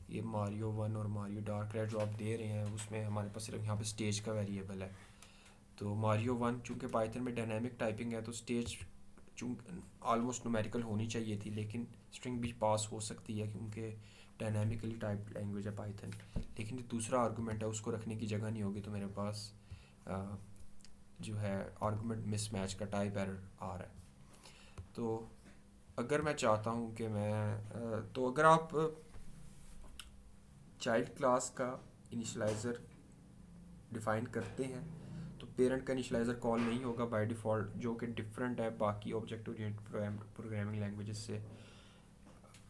ये मारियो वन और मारियो डार्क रेड जो आप दे रहे हैं उसमें हमारे पास सिर्फ यहाँ पे स्टेज का वेरिएबल है। तो मारियो वन चूँकि पाइथन में डायनामिक टाइपिंग है तो स्टेज चूँ ऑलमोस्ट न्यूमेरिकल होनी चाहिए थी, लेकिन स्ट्रिंग भी पास हो सकती है क्योंकि डायनामिकली टाइप लैंग्वेज है पाइथन। लेकिन जो दूसरा आर्गूमेंट है उसको रखने की जगह नहीं होगी, तो मेरे पास जो है आर्गूमेंट मिसमैच का टाइप एरर आ रहा है। तो अगर मैं चाहता हूँ कि तो अगर आप चाइल्ड क्लास का इनिशलाइज़र डिफ़ाइन करते हैं तो पेरेंट का इनिशलाइज़र कॉल नहीं होगा बाय डिफ़ॉल्ट, जो कि डिफरेंट है बाकी ऑब्जेक्ट ओरिएंटेड प्रोग्रामिंग लैंग्वेजेस से।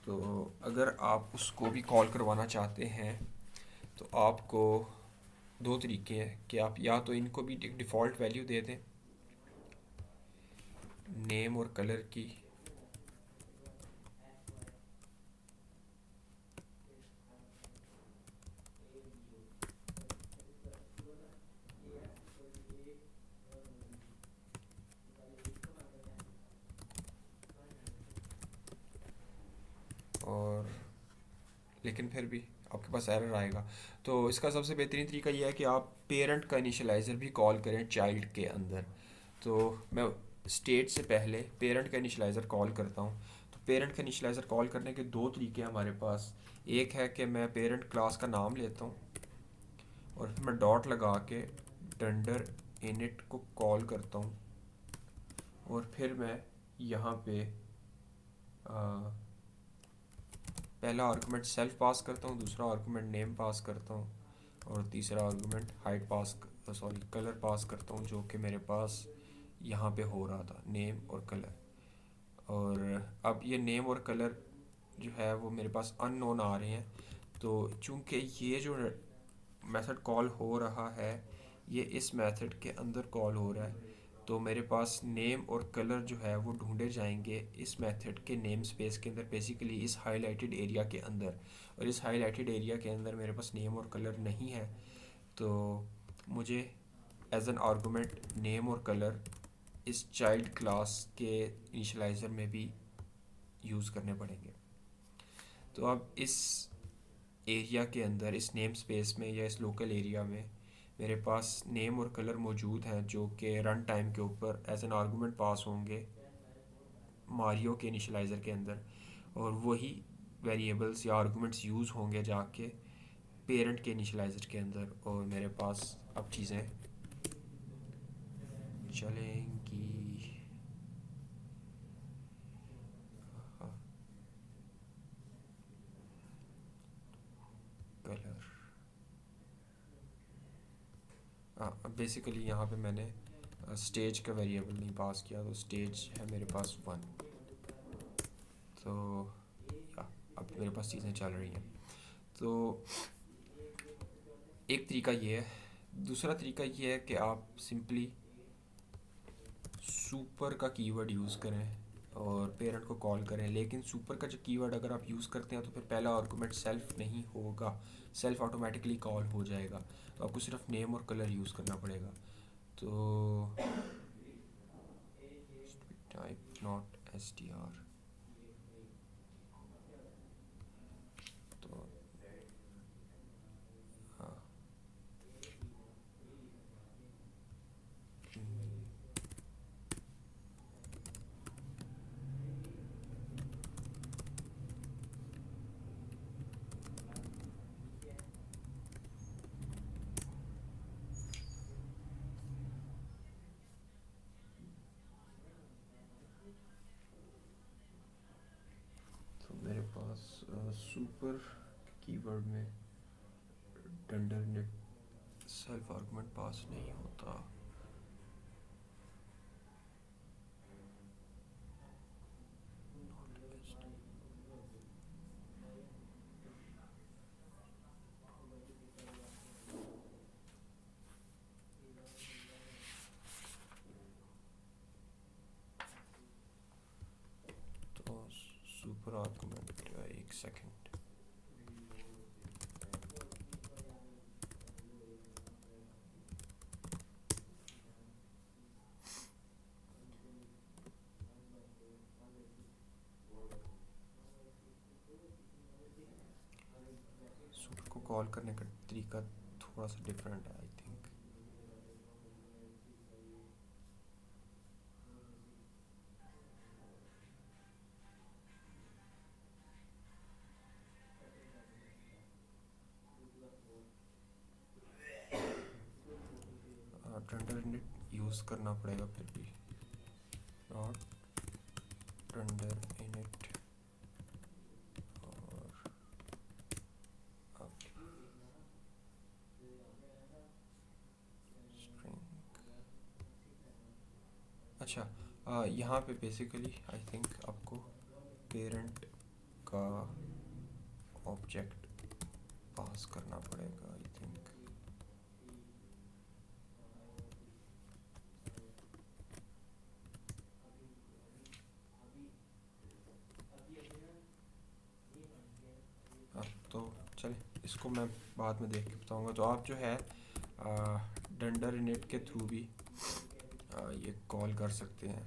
तो अगर आप उसको भी कॉल करवाना चाहते हैं तो आपको दो तरीके हैं कि आप या तो इनको भी डिफ़ॉल्ट वैल्यू दे दें नेम और कलर की, और लेकिन फिर भी आपके पास एरर आएगा। तो इसका सबसे बेहतरीन तरीका यह है कि आप पेरेंट का इनिशियलाइज़र भी कॉल करें चाइल्ड के अंदर। तो मैं स्टेट से पहले पेरेंट का इनिशियलाइज़र कॉल करता हूँ। तो पेरेंट का इनिशियलाइज़र कॉल करने के दो तरीके हैं हमारे पास। एक है कि मैं पेरेंट क्लास का नाम लेता हूँ और फिर मैं डॉट लगा के डंडर इनिट को कॉल करता हूँ, और फिर मैं यहाँ पे पहला आर्गूमेंट सेल्फ पास करता हूँ, दूसरा आर्गूमेंट नेम पास करता हूँ, और तीसरा आर्गूमेंट हाइट पास सॉरी कलर पास करता हूँ, जो कि मेरे पास यहाँ पे हो रहा था नेम और कलर। और अब ये नेम और कलर जो है वो मेरे पास अननोन आ रहे हैं। तो चूंकि ये जो मेथड कॉल हो रहा है ये इस मेथड के अंदर कॉल हो रहा है, तो मेरे पास नेम और कलर जो है वो ढूंढे जाएंगे इस मेथड के नेम स्पेस के अंदर, बेसिकली इस हाईलाइटेड एरिया के अंदर। और इस हाईलाइटेड एरिया के अंदर मेरे पास नेम और कलर नहीं है, तो मुझे एज एन आर्गूमेंट नेम और कलर इस चाइल्ड क्लास के इनिशलाइज़र में भी यूज़ करने पड़ेंगे। तो अब इस एरिया के अंदर इस नेम स्पेस में या इस लोकल एरिया में मेरे पास नेम और कलर मौजूद हैं जो कि रन टाइम के ऊपर एज एन आर्गूमेंट पास होंगे मारियो के इनिशलाइज़र के अंदर, और वही वेरिएबल्स या आर्गूमेंट्स यूज़ होंगे जाके पेरेंट के इनिशलाइज़र के अंदर, और मेरे पास अब चीज़ें चलेंगी। कलर अब बेसिकली यहाँ पे मैंने स्टेज का वेरिएबल नहीं पास किया, तो स्टेज है मेरे पास 1। तो या अब मेरे पास चीज़ें चल रही हैं। तो एक तरीका ये है। दूसरा तरीका ये है कि आप सिंपली सुपर का कीवर्ड यूज़ करें और पेरेंट को कॉल करें, लेकिन सुपर का जो कीवर्ड अगर आप यूज़ करते हैं तो फिर पहला आर्गूमेंट सेल्फ नहीं होगा, सेल्फ ऑटोमेटिकली कॉल हो जाएगा। तो आपको सिर्फ नेम और कलर यूज़ करना पड़ेगा। तो टाइप नॉट str, तो हाँ तो मेरे पास सुपर कीवर्ड में डंडर नेट सेल्फ आर्गूमेंट पास नहीं होता। तो सुपर आर्गूमेंट एक सेकंड, सुपर को कॉल करने का तरीका थोड़ा सा डिफरेंट है आई थिंक। डंडर इनिट यूज़ करना पड़ेगा फिर भी, नॉट डंडर इनिट और स्ट्रिंग। अच्छा, यहाँ पे बेसिकली आई थिंक आपको पेरेंट का ऑब्जेक्ट पास करना पड़ेगा आई थिंक। तो चले इसको मैं बाद में देख के बताऊँगा। तो आप जो है डंडर इनिट के थ्रू भी ये कॉल कर सकते हैं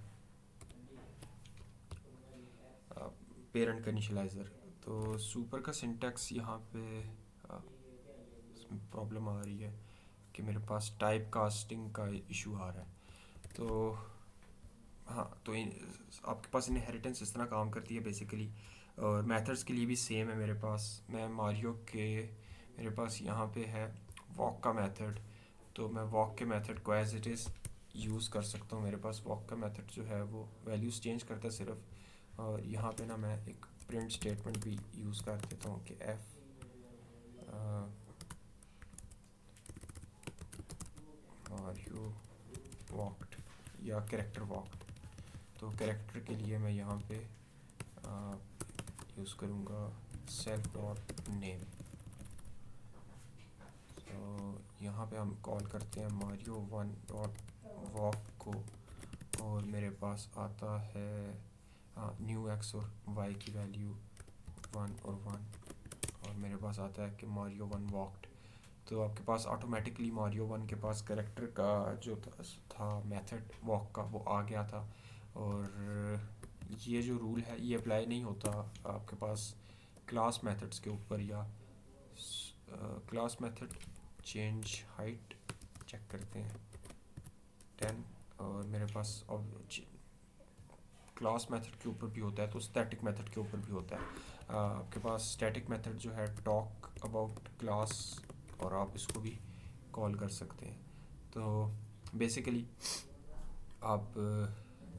पेरेंट का इनिशियलाइज़र। तो सुपर का सिंटैक्स यहाँ पे प्रॉब्लम आ रही है कि मेरे पास टाइप कास्टिंग का इशू आ रहा है। तो हाँ, तो आपके पास इनहेरिटेंस इस तरह काम करती है बेसिकली, और मेथड्स के लिए भी सेम है मेरे पास। मैं मारियो के मेरे पास यहाँ पे है वॉक का मेथड, तो मैं वॉक के मेथड को एज इट इज़ यूज़ कर सकता हूँ। मेरे पास वॉक का मेथड जो है वो वैल्यूज़ चेंज करता है सिर्फ, और यहाँ पे ना मैं एक प्रिंट स्टेटमेंट भी यूज़ कर देता हूँ कि एफ मारियो वॉकड या कैरेक्टर वॉकड। तो कैरेक्टर के लिए मैं यहाँ पे यूज़ करूँगा सेल्फ डॉट नेम। तो यहाँ पे हम कॉल करते हैं मारियो वन डॉट वॉक को, और मेरे पास आता है न्यू एक्स और वाई की वैल्यू 1 और 1, और मेरे पास आता है कि मारियो वन वॉकड। तो आपके पास ऑटोमेटिकली मारियो वन के पास कैरेक्टर का जो था मेथड वॉक का वो आ गया था, और ये जो रूल है ये अप्लाई नहीं होता आपके पास क्लास मेथड्स के ऊपर, या class method change height check करते हैं 10, और मेरे पास क्लास मेथड के ऊपर भी होता है, तो स्टैटिक मेथड के ऊपर भी होता है। आपके पास स्टैटिक मेथड जो है टॉक अबाउट क्लास, और आप इसको भी कॉल कर सकते हैं। तो बेसिकली आप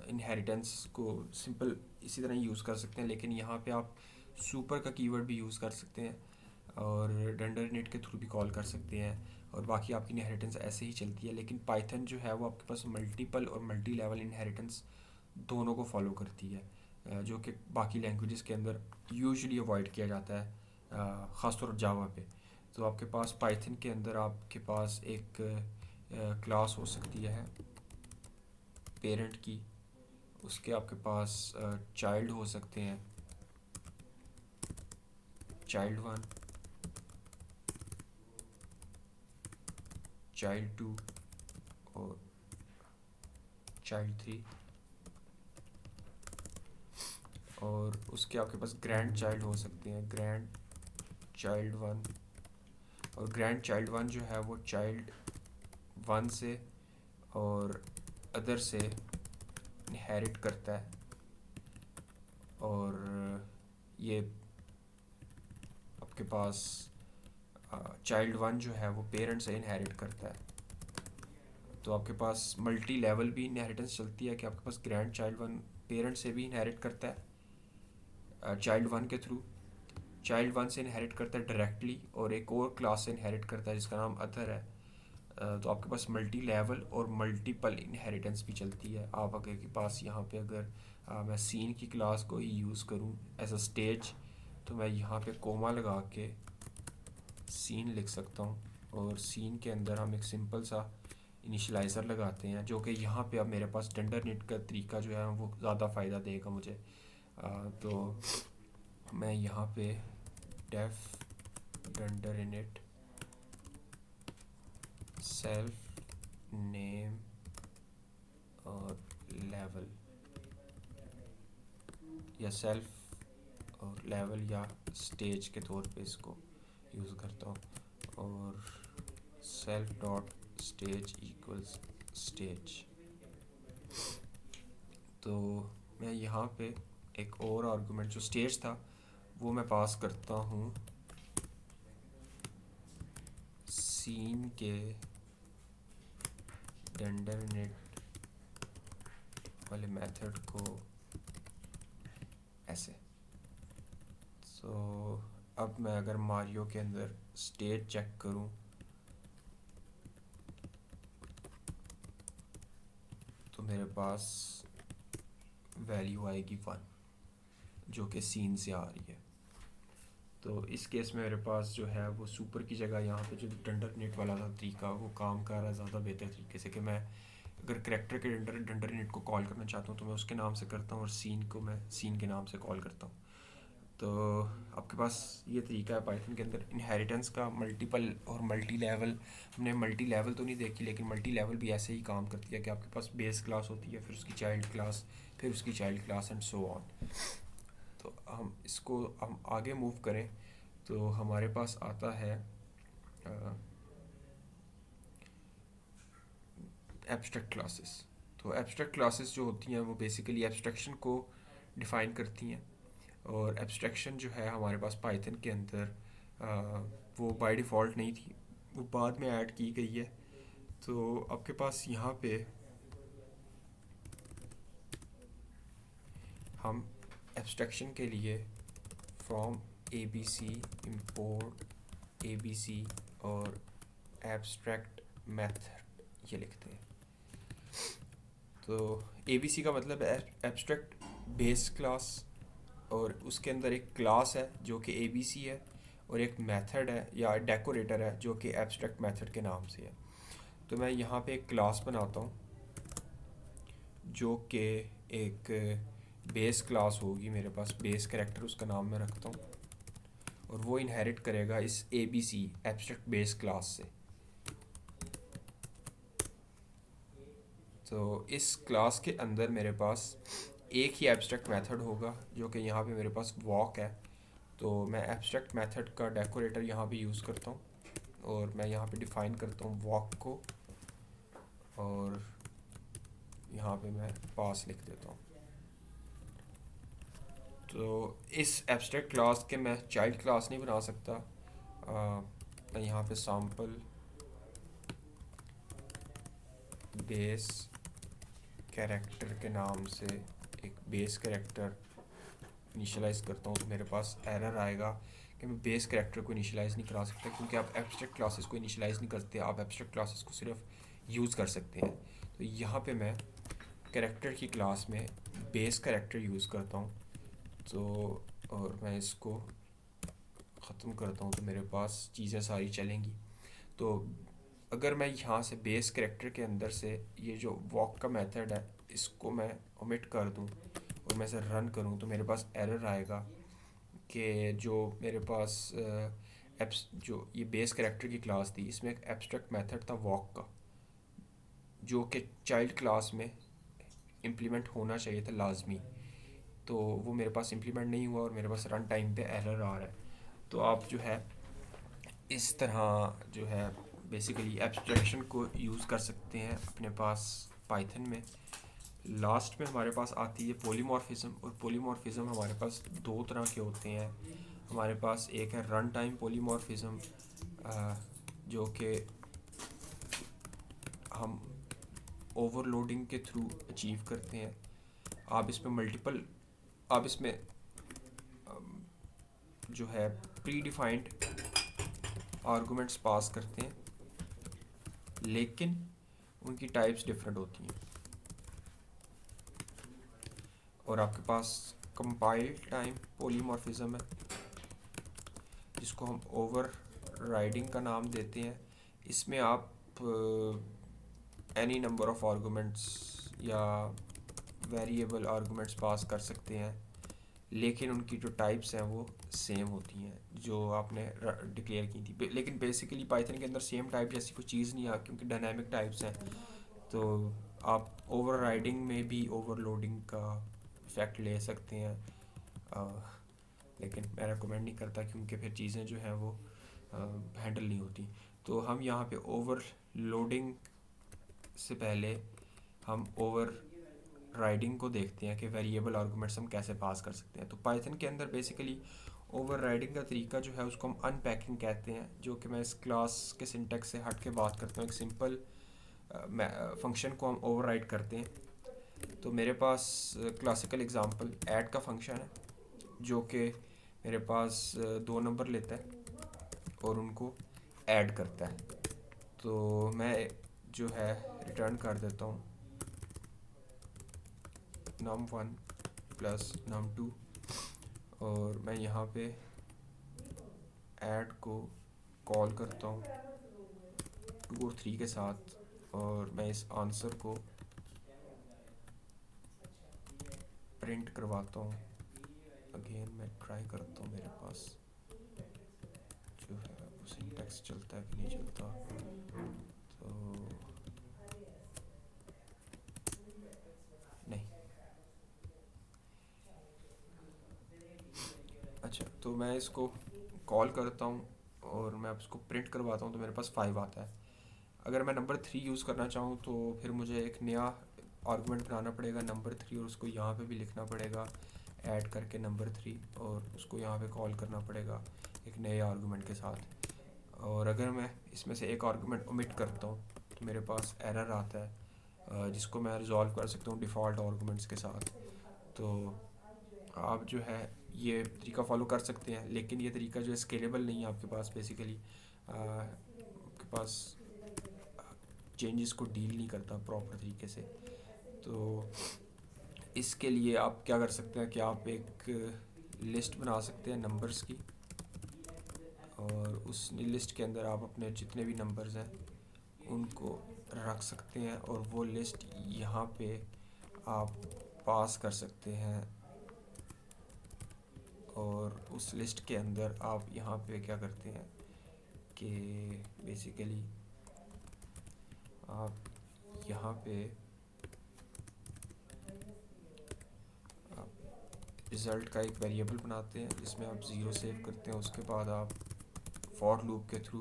इनहेरिटेंस को सिंपल इसी तरह यूज़ कर सकते हैं, लेकिन यहाँ पे आप सुपर का कीवर्ड भी यूज़ कर सकते हैं और डंडर इनिट के थ्रू भी कॉल कर सकते हैं, और बाकी आपकी इनहेरिटेंस ऐसे ही चलती है। लेकिन पाइथन जो है वो आपके पास मल्टीपल और मल्टी लेवल इनहेरिटेंस दोनों को फॉलो करती है, जो कि बाकी लैंग्वेजेस के अंदर यूजुअली अवॉइड किया जाता है, ख़ासतौर पर जावा पे। तो आपके पास पाइथन के अंदर आपके पास एक क्लास हो सकती है पेरेंट की, उसके आपके पास चाइल्ड हो सकते हैं, चाइल्ड 1, चाइल्ड 2 और चाइल्ड 3, और उसके आपके पास ग्रैंड चाइल्ड हो सकते हैं, ग्रैंड चाइल्ड 1। और ग्रैंड चाइल्ड 1 जो है वो चाइल्ड 1 से और अदर से इनहेरिट करता है, और ये आपके पास चाइल्ड 1 जो है वो पेरेंट से इनहेरिट करता है। तो आपके पास मल्टी लेवल भी इनहेरिटेंस चलती है कि आपके पास ग्रैंड चाइल्ड 1 पेरेंट से भी इनहेरिट करता है चाइल्ड 1 के थ्रू, चाइल्ड 1 से इनहेरिट करता है डायरेक्टली, और एक और क्लास से इनहेरिट करता है जिसका नाम अदर है। तो आपके पास मल्टी लेवल और मल्टीपल इनहेरिटेंस भी चलती है। आप अगर के पास यहाँ पे अगर मैं सीन की क्लास को ही यूज़ करूँ एज अ स्टेज, तो मैं यहाँ पे कोमा लगा के सीन लिख सकता हूँ, और सीन के अंदर हम एक सिंपल सा इनिशियलाइज़र लगाते हैं, जो कि यहाँ पे अब मेरे पास डंडर इनिट का तरीका जो है वो ज़्यादा फ़ायदा देगा मुझे। तो मैं यहाँ पे डेफ डंडर इनिट सेल्फ नेम और लेवल, या सेल्फ और लेवल या स्टेज के तौर पे इसको यूज़ करता हूँ, और self dot stage equals stage. तो मैं यहाँ पे एक और आर्गुमेंट जो स्टेज था वो मैं पास करता हूँ सीन के रेंडरनेट वाले मेथड को ऐसे। सो अब मैं अगर मारियो के अंदर स्टेज चेक करूँ तो मेरे पास वैल्यू आएगी 1 जो कि सीन से आ रही है। तो इस केस में मेरे पास जो है वो सुपर की जगह यहाँ पे जो डंडरनेट वाला था तरीका वो काम कर रहा है ज़्यादा बेहतर तरीके से, कि मैं अगर करेक्टर के डंडरनेट को कॉल करना चाहता हूँ तो मैं उसके नाम से करता हूँ और सीन को मैं सीन के नाम से कॉल करता हूँ। तो आपके पास ये तरीका है पाइथन के अंदर इनहेरिटेंस का मल्टीपल और मल्टी लेवल। हमने मल्टी लेवल तो नहीं देखी, लेकिन मल्टी लेवल भी ऐसे ही काम करती है कि आपके पास बेस क्लास होती है, फिर उसकी चाइल्ड क्लास, फिर उसकी child class and so on. तो हम आगे मूव करें तो हमारे पास आता है एब्स्ट्रैक्ट क्लासेस। तो एब्स्ट्रैक्ट क्लासेस जो होती हैं वो बेसिकली एब्स्ट्रैक्शन को डिफ़ाइन करती हैं, और एब्स्ट्रैक्शन जो है हमारे पास पाइथन के अंदर वो बाय डिफ़ॉल्ट नहीं थी, वो बाद में ऐड की गई है। तो आपके पास यहाँ पे हम एब्स्ट्रैक्शन के लिए फ्रॉम abc import abc और एब्स्ट्रैक्ट मेथड ये लिखते हैं। तो abc का मतलब है एब्स्ट्रैक्ट बेस क्लास, और उसके अंदर एक क्लास है जो कि abc है, और एक मेथड है या डेकोरेटर है जो कि एब्स्ट्रैक्ट मेथड के नाम से है। तो मैं यहाँ पे एक क्लास बनाता हूँ जो कि एक बेस क्लास होगी, मेरे पास बेस कैरेक्टर उसका नाम मैं रखता हूँ, और वो इनहेरिट करेगा इस abc एब्स्ट्रैक्ट बेस क्लास से। तो इस क्लास के अंदर मेरे पास एक ही एब्स्ट्रैक्ट मेथड होगा जो कि यहाँ पे मेरे पास वॉक है। तो मैं एब्स्ट्रैक्ट मेथड का डेकोरेटर यहाँ पे यूज़ करता हूँ, और मैं यहाँ पे डिफ़ाइन करता हूँ वॉक को, और यहाँ पे मैं पास लिख देता हूँ। तो इस एब्स्ट्रैक्ट क्लास के मैं चाइल्ड क्लास नहीं बना सकता। मैं यहाँ पे सैम्पल बेस कैरेक्टर के नाम से एक बेस कैरेक्टर इनिशियलाइज़ करता हूँ, तो मेरे पास एरर आएगा कि मैं बेस कैरेक्टर को इनिशियलाइज़ नहीं करा सकता, क्योंकि आप एब्स्ट्रैक्ट क्लासेस को इनिशियलाइज़ नहीं करते, आप एब्स्ट्रैक्ट क्लासेस को सिर्फ यूज़ कर सकते हैं। तो यहाँ पे मैं कैरेक्टर की क्लास में बेस कैरेक्टर यूज़ करता हूँ। तो और मैं इसको ख़त्म करता हूँ तो मेरे पास चीज़ें सारी चलेंगी। तो अगर मैं यहाँ से बेस कैरेक्टर के अंदर से ये जो वॉक का मेथड है इसको मैं ओमिट कर दूँ और मैं इसे रन करूँ तो मेरे पास एरर आएगा कि जो मेरे पास एप्स जो ये बेस कैरेक्टर की क्लास थी इसमें एक एब्स्ट्रैक्ट मेथड था वॉक का, जो कि चाइल्ड क्लास में इम्प्लीमेंट होना चाहिए था लाजमी। तो वो मेरे पास इम्प्लीमेंट नहीं हुआ और मेरे पास रन टाइम पे एरर आ रहा है। तो आप जो है इस तरह जो है बेसिकली एब्स्ट्रैक्शन को यूज़ कर सकते हैं अपने पास पाइथन में। लास्ट में हमारे पास आती है पॉलीमॉर्फिज्म, और पॉलीमॉर्फिज्म हमारे पास दो तरह के होते हैं। हमारे पास एक है रन टाइम पॉलीमॉर्फिज्म, जो कि हम ओवरलोडिंग के थ्रू अचीव करते हैं। आप इसमें जो है प्री डिफाइंड आर्गूमेंट्स पास करते हैं, लेकिन उनकी टाइप्स डिफरेंट होती हैं। और आपके पास कंपाइल टाइम पॉलीमॉर्फिज्म है जिसको हम ओवर राइडिंग का नाम देते हैं। इसमें आप एनी नंबर ऑफ आर्गूमेंट्स या वेरिएबल आर्गूमेंट्स पास कर सकते हैं, लेकिन उनकी जो टाइप्स हैं वो सेम होती हैं जो आपने डिक्लेयर की थी। लेकिन बेसिकली पाइथन के अंदर सेम टाइप जैसी कोई चीज़ नहीं है क्योंकि डायनामिक टाइप्स हैं। तो आप ओवरराइडिंग में भी ओवरलोडिंग का इफेक्ट ले सकते हैं, लेकिन मैं रेकमेंड नहीं करता क्योंकि फिर चीज़ें जो हैं वो हैंडल नहीं होती। तो हम यहाँ पे ओवरलोडिंग से पहले हम ओवर राइडिंग को देखते हैं कि वेरिएबल आर्गूमेंट्स हम कैसे पास कर सकते हैं। तो पाइथन के अंदर बेसिकली ओवर राइडिंग का तरीका जो है उसको हम अनपैकिंग कहते हैं, जो कि मैं इस क्लास के सिंटेक्स से हट के बात करता हूँ। एक सिंपल फंक्शन को हम ओवर राइड करते हैं। तो मेरे पास क्लासिकल एग्जांपल ऐड का फंक्शन है, जो कि मेरे पास दो नंबर लेता है और उनको ऐड करता है। तो मैं जो है रिटर्न कर देता हूँ num1 प्लस num2, और मैं यहाँ पे ऐड को कॉल करता हूँ 2 और 3 के साथ, और मैं इस आंसर को प्रिंट करवाता हूँ। अगेन मैं ट्राई करता हूँ मेरे पास जो है वो सिंटेक्स चलता है कि नहीं चलता। तो नहीं, अच्छा, तो मैं इसको कॉल करता हूँ और मैं उसको प्रिंट करवाता हूँ, तो मेरे पास 5 आता है। अगर मैं नंबर 3 यूज़ करना चाहूँ तो फिर मुझे एक नया आर्गुमेंट बनाना पड़ेगा नंबर 3, और उसको यहाँ पे भी लिखना पड़ेगा ऐड करके नंबर 3, और उसको यहाँ पे कॉल करना पड़ेगा एक नए आर्गुमेंट के साथ। और अगर मैं इसमें से एक आर्गुमेंट ओमिट करता हूँ तो मेरे पास एरर आता है, जिसको मैं रिजॉल्व कर सकता हूँ डिफ़ॉल्ट आर्गुमेंट्स के साथ। तो आप जो है ये तरीका फॉलो कर सकते हैं, लेकिन ये तरीका जो है स्केलेबल नहीं है आपके पास। बेसिकली आपके पास चेंजेस को डील नहीं करता प्रॉपर तरीके से। तो इसके लिए आप क्या कर सकते हैं कि आप एक लिस्ट बना सकते हैं नंबर्स की, और उस लिस्ट के अंदर आप अपने जितने भी नंबर्स हैं उनको रख सकते हैं, और वो लिस्ट यहाँ पे आप पास कर सकते हैं। और उस लिस्ट के अंदर आप यहाँ पे क्या करते हैं कि बेसिकली आप यहाँ पे रिज़ल्ट का एक वेरिएबल बनाते हैं जिसमें आप 0 सेव करते हैं। उसके बाद आप फॉर लूप के थ्रू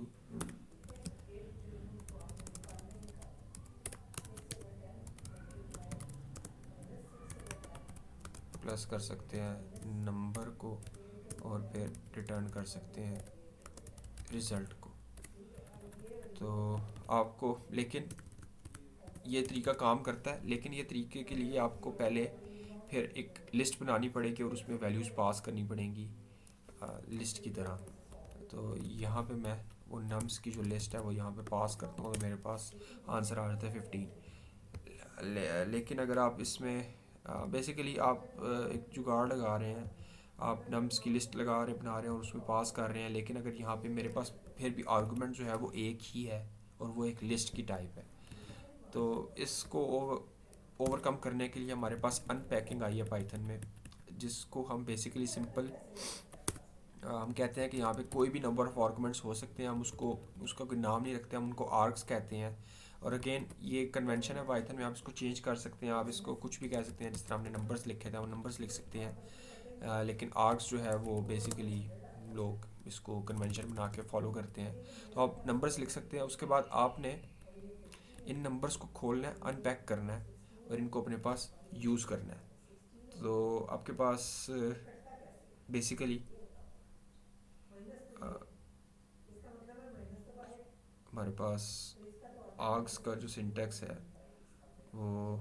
प्लस कर सकते हैं नंबर को, और फिर रिटर्न कर सकते हैं रिज़ल्ट को। तो आपको, लेकिन ये तरीका काम करता है, लेकिन ये तरीके के लिए आपको पहले फिर एक लिस्ट बनानी पड़ेगी और उसमें वैल्यूज़ पास करनी पड़ेंगी लिस्ट की तरह। तो यहाँ पे मैं वो नम्स की जो लिस्ट है वो यहाँ पे पास करता हूँ, तो मेरे पास आंसर आ जाता है 15। लेकिन अगर आप इसमें बेसिकली आप एक जुगाड़ लगा रहे हैं, आप नम्स की लिस्ट बना रहे हैं और उसमें पास कर रहे हैं, लेकिन अगर यहाँ पे मेरे पास फिर भी आर्गुमेंट जो है वो एक ही है और वो एक लिस्ट की टाइप है, तो इसको ओवरकम करने के लिए हमारे पास अनपैकिंग आई है पाइथन में, जिसको हम बेसिकली सिंपल हम कहते हैं कि यहाँ पे कोई भी नंबर ऑफ आर्गुमेंट्स हो सकते हैं। हम उसका कोई नाम नहीं रखते, हम उनको आर्ग्स कहते हैं। और अगेन ये कन्वेंशन है पाइथन में, आप इसको चेंज कर सकते हैं, आप इसको कुछ भी कह सकते हैं। जिस तरह हमने नंबर्स लिखे थे वो नंबर्स लिख सकते हैं, लेकिन आर्ग्स जो है वो बेसिकली लोग इसको कन्वेंशन बना के फॉलो करते हैं। तो आप नंबर्स लिख सकते हैं, उसके बाद आपने इन नंबर्स को खोलना है, अनपैक करना है और इनको अपने पास यूज़ करना है। तो आपके पास बेसिकली हमारे पास आर्ग्स का जो सिंटैक्स है वो,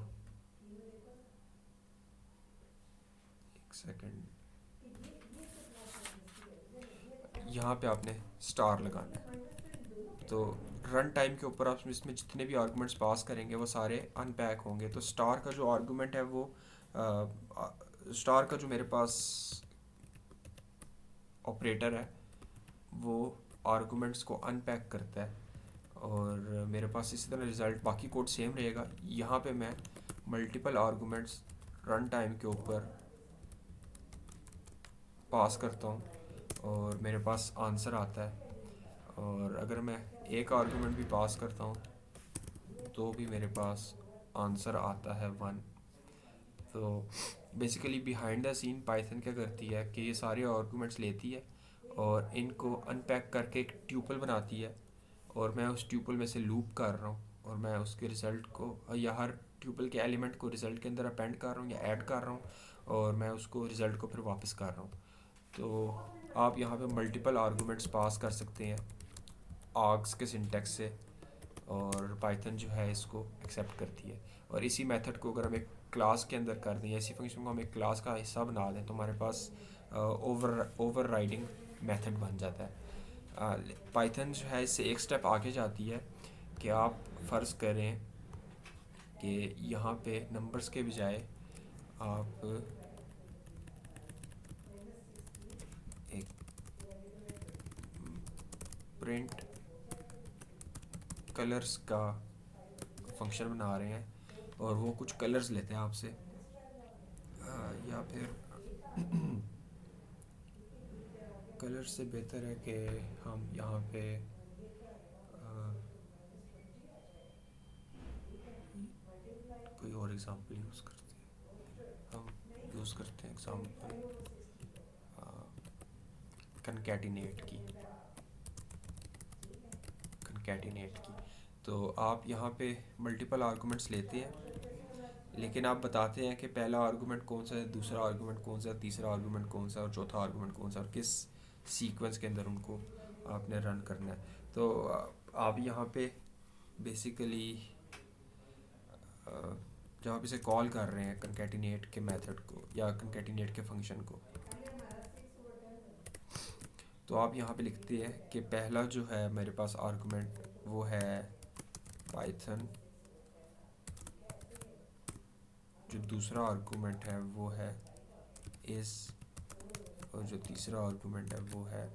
एक सेकेंड, यहाँ पे आपने स्टार लगाना है। तो रन टाइम के ऊपर आप इसमें जितने भी आर्गुमेंट्स पास करेंगे वो सारे अनपैक होंगे। तो स्टार का जो आर्गुमेंट है वो स्टार का जो मेरे पास ऑपरेटर है वो आर्गुमेंट्स को अनपैक करता है, और मेरे पास इसी तरह रिज़ल्ट बाकी कोड सेम रहेगा। यहाँ पे मैं मल्टीपल आर्गुमेंट्स रन टाइम के ऊपर पास करता हूँ और मेरे पास आंसर आता है। और अगर मैं एक आर्गुमेंट भी पास करता हूँ तो भी मेरे पास आंसर आता है 1। तो basically behind the scene Python क्या करती है कि ये सारे आर्गुमेंट्स लेती है और इनको अनपैक करके एक ट्यूपल बनाती है, और मैं उस ट्यूपल में से लूप कर रहा हूँ, और मैं उसके रिज़ल्ट को या हर ट्यूपल के एलिमेंट को रिज़ल्ट के अंदर अपेंड कर रहा हूँ या ऐड कर रहा हूँ, और मैं उसको रिज़ल्ट को फिर वापस कर रहा हूँ। तो आप यहाँ पे मल्टीपल आर्गूमेंट्स पास कर सकते हैं आर्ग्स के सिंटेक्स से, और पाइथन जो है इसको एक्सेप्ट करती है। और इसी मेथड को अगर हम एक क्लास के अंदर कर दें, ऐसी फंक्शन को हम एक क्लास का हिस्सा बना दें, तो हमारे पास ओवर राइडिंग मेथड बन जाता है। पाइथन जो है इससे एक स्टेप आगे जाती है कि आप फ़र्ज़ करें कि यहाँ पे नंबर्स के बजाय आप एक प्रिंट कलर्स का फंक्शन बना रहे हैं, और वो कुछ कलर्स लेते हैं आपसे, या फिर कलर से बेहतर है कि हम यहाँ पे कोई और एग्ज़ाम्पल यूज़ करते हैं। हम यूज़ करते हैं एग्ज़ाम्पल कंकैटिनेट की। तो आप यहाँ पे मल्टीपल आर्गूमेंट्स लेते हैं, लेकिन आप बताते हैं कि पहला आर्गूमेंट कौन सा है, दूसरा आर्गूमेंट कौन सा है, तीसरा आर्गूमेंट कौन सा है, और चौथा आर्गूमेंट कौन सा है, और किस सीक्वेंस के अंदर उनको आपने रन करना है। तो आप यहाँ पे बेसिकली जब आप इसे कॉल कर रहे हैं कंकैटिनेट के मेथड को या कंकैटिनेट के फंक्शन को, तो आप यहाँ पे लिखते हैं कि पहला जो है मेरे पास आर्गुमेंट वो है पाइथन, जो दूसरा आर्गुमेंट है वो है इस, और जो तीसरा आर्गुमेंट है वो है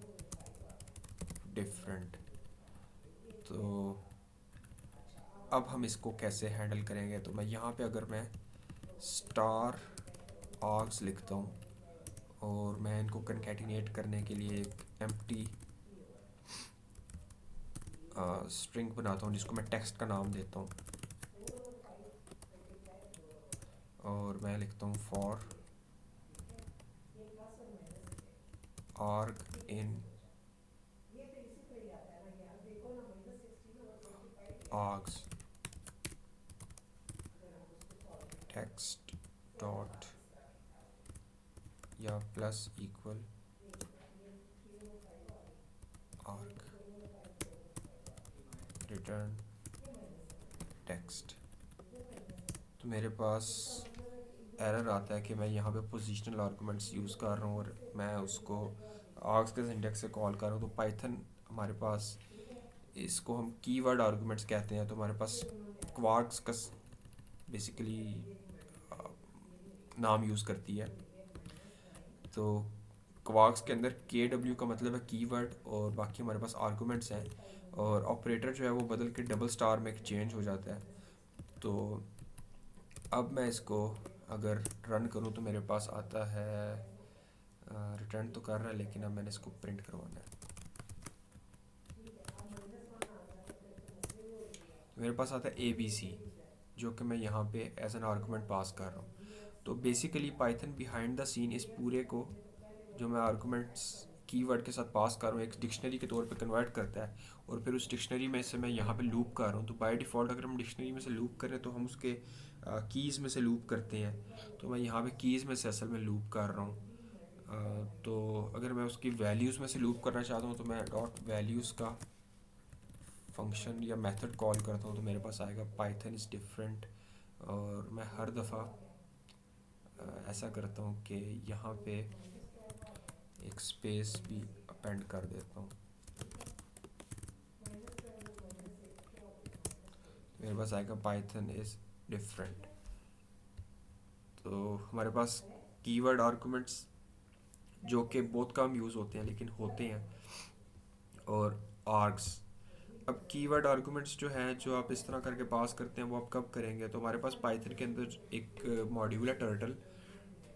डिफरेंट। तो अब हम इसको कैसे हैंडल करेंगे, तो मैं यहाँ पे अगर मैं स्टार आर्ग्स लिखता हूँ, और मैं इनको कंकैटिनेट करने के लिए एक एम्प्टी स्ट्रिंग बनाता हूँ जिसको मैं टेक्स्ट का नाम देता हूँ, और मैं लिखता हूँ for आर्ग in args text dot या प्लस इक्वल आर्ग रिटर्न टेक्स्ट। तो मेरे पास एरर आता है कि मैं यहाँ पे पोजिशनल आर्गूमेंट्स यूज़ कर रहा हूँ और मैं उसको आर्ग्स के सिंटेक्स से कॉल कर रहा हूँ। तो पाइथन हमारे पास, इसको हम कीवर्ड आर्गूमेंट्स कहते हैं, तो हमारे पास क्वार्क्स का बेसिकली नाम यूज़ करती है। तो क्वार्क्स के अंदर KW का मतलब है कीवर्ड, और बाकी हमारे पास आर्गूमेंट्स हैं, और ऑपरेटर जो है वो बदल के डबल स्टार में चेंज हो जाता है। तो अब मैं इसको अगर रन करूं तो मेरे पास आता है, रिटर्न तो कर रहा है लेकिन अब मैंने इसको प्रिंट करवाना है। तो मेरे पास आता है ABC, जो कि मैं यहाँ पे एज एन आर्गूमेंट पास कर रहा हूँ। तो basically Python behind the scene इस पूरे को, जो मैं आर्गूमेंट्स कीवर्ड के साथ पास कर रहा हूँ, एक डिक्शनरी के तौर पे कन्वर्ट करता है, और फिर उस डिक्शनरी में से मैं यहाँ पे लूप कर रहा हूँ। तो बाय डिफ़ॉल्ट अगर हम डिक्शनरी में से लूप करें तो हम उसके कीज़ में से लूप करते हैं, तो मैं यहाँ पे कीज़ में से असल में लूप कर रहा हूँ। तो अगर मैं उसकी वैल्यूज़ में से लूप करना चाहता हूँ तो मैं डॉट वैल्यूज़ का फंक्शन या मेथड कॉल करता हूँ, तो मेरे पास आएगा पाइथन इज़ डिफरेंट। और मैं हर दफ़ा ऐसा करता हूँ कि यहाँ पे एक स्पेस भी अपेंड कर देता हूँ। मेरे पास आएगा पाइथन इज़ डिफरेंट। तो हमारे पास कीवर्ड आर्गुमेंट्स जो कि बहुत कम यूज़ होते हैं लेकिन होते हैं, और आर्ग्स। अब कीवर्ड आर्गुमेंट्स जो हैं, जो आप इस तरह करके पास करते हैं, वो आप कब करेंगे, तो हमारे पास पाइथन के अंदर एक मॉड्यूल है टर्टल।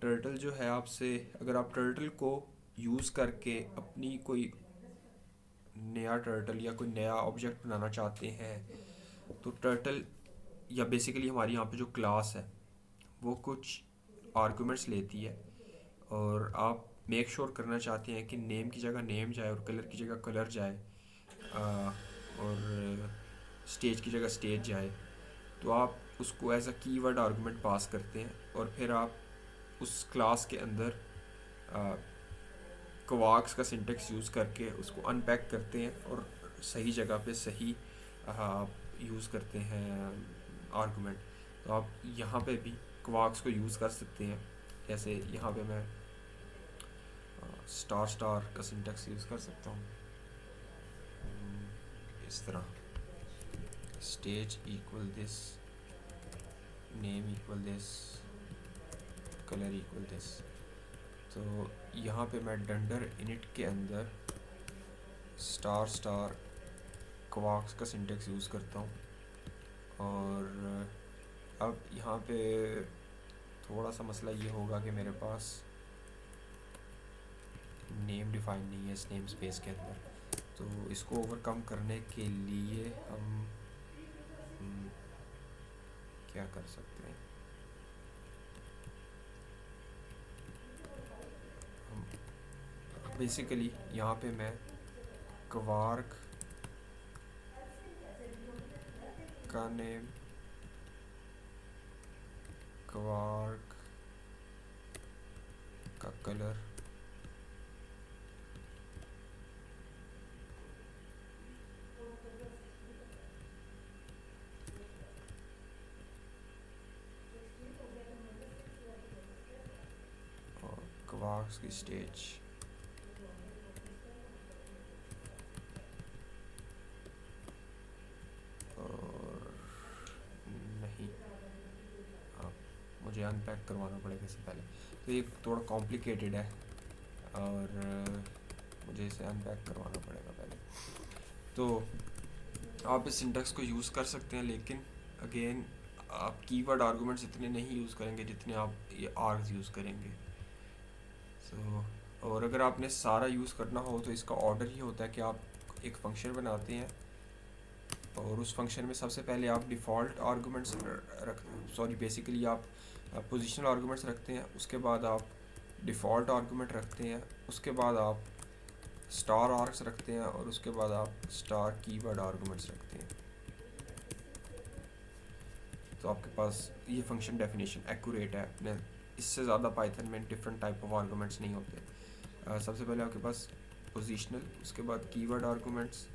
टर्टल जो है आपसे, अगर आप टर्टल को यूज़ करके अपनी कोई नया टर्टल या कोई नया ऑब्जेक्ट बनाना चाहते हैं, तो टर्टल या बेसिकली हमारी यहाँ पे जो क्लास है वो कुछ आर्गुमेंट्स लेती है, और आप मेक श्योर करना चाहते हैं कि नेम की जगह नेम जाए और कलर की जगह कलर जाए, और स्टेज की जगह स्टेज जाए, तो आप उसको एज अ कीवर्ड आर्गुमेंट पास करते हैं और फिर आप उस क्लास के अंदर क्वार्क्स का सिंटेक्स यूज़ करके उसको अनपैक करते हैं और सही जगह पे सही आप यूज़ करते हैं आर्गुमेंट। तो आप यहाँ पे भी क्वार्क्स को यूज़ कर सकते हैं। जैसे यहाँ पे मैं स्टार स्टार का सिंटेक्स यूज़ कर सकता हूँ इस तरह, stage equal this, name equal this, colour equal this. तो यहाँ पे मैं डंडर इनिट के अंदर स्टार स्टार क्वार्क्स का सिंटेक्स यूज़ करता हूँ। और अब यहाँ पे थोड़ा सा मसला ये होगा कि मेरे पास नेम डिफाइन नहीं है इस नेम स्पेस के अंदर, तो इसको ओवरकम करने के लिए हम क्या कर सकते हैं, हम बेसिकली यहाँ पे मैं क्वार्क का नेम, क्वार्क का कलर, और क्वार्क्स की स्टेज, और नहीं, मुझे अनपैक करवाना पड़ेगा इससे पहले, तो ये थोड़ा कॉम्प्लिकेटेड है और मुझे इसे अनपैक करवाना पड़ेगा पहले। तो आप इस सिंटेक्स को यूज़ कर सकते हैं, लेकिन अगेन आप कीवर्ड आर्गुमेंट्स इतने नहीं यूज़ करेंगे जितने आप ये आर्ग्स यूज़ करेंगे। और अगर आपने सारा यूज़ करना हो तो इसका ऑर्डर ही होता है कि आप एक फंक्शन बनाते हैं और उस फंक्शन में सबसे पहले आप डिफ़ॉल्ट आर्गुमेंट्स बेसिकली आप पोजिशनल आर्गुमेंट्स रखते हैं, उसके बाद आप डिफ़ॉल्ट आर्गुमेंट रखते हैं, उसके बाद आप स्टार आर्ग्स रखते हैं और उसके बाद आप स्टार कीवर्ड आर्गुमेंट्स रखते हैं। तो आपके पास ये फंक्शन डेफिनेशन एक्यूरेट है। अपने इससे ज़्यादा पाइथन में डिफरेंट टाइप ऑफ आर्गुमेंट्स नहीं होते। सबसे पहले आपके पास पोजिशनल, उसके बाद कीवर्ड आर्गुमेंट्स,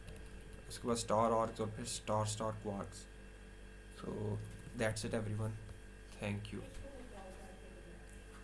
उसके बाद स्टार आर्ग्स और फिर star star quarks. So that's it everyone, thank you.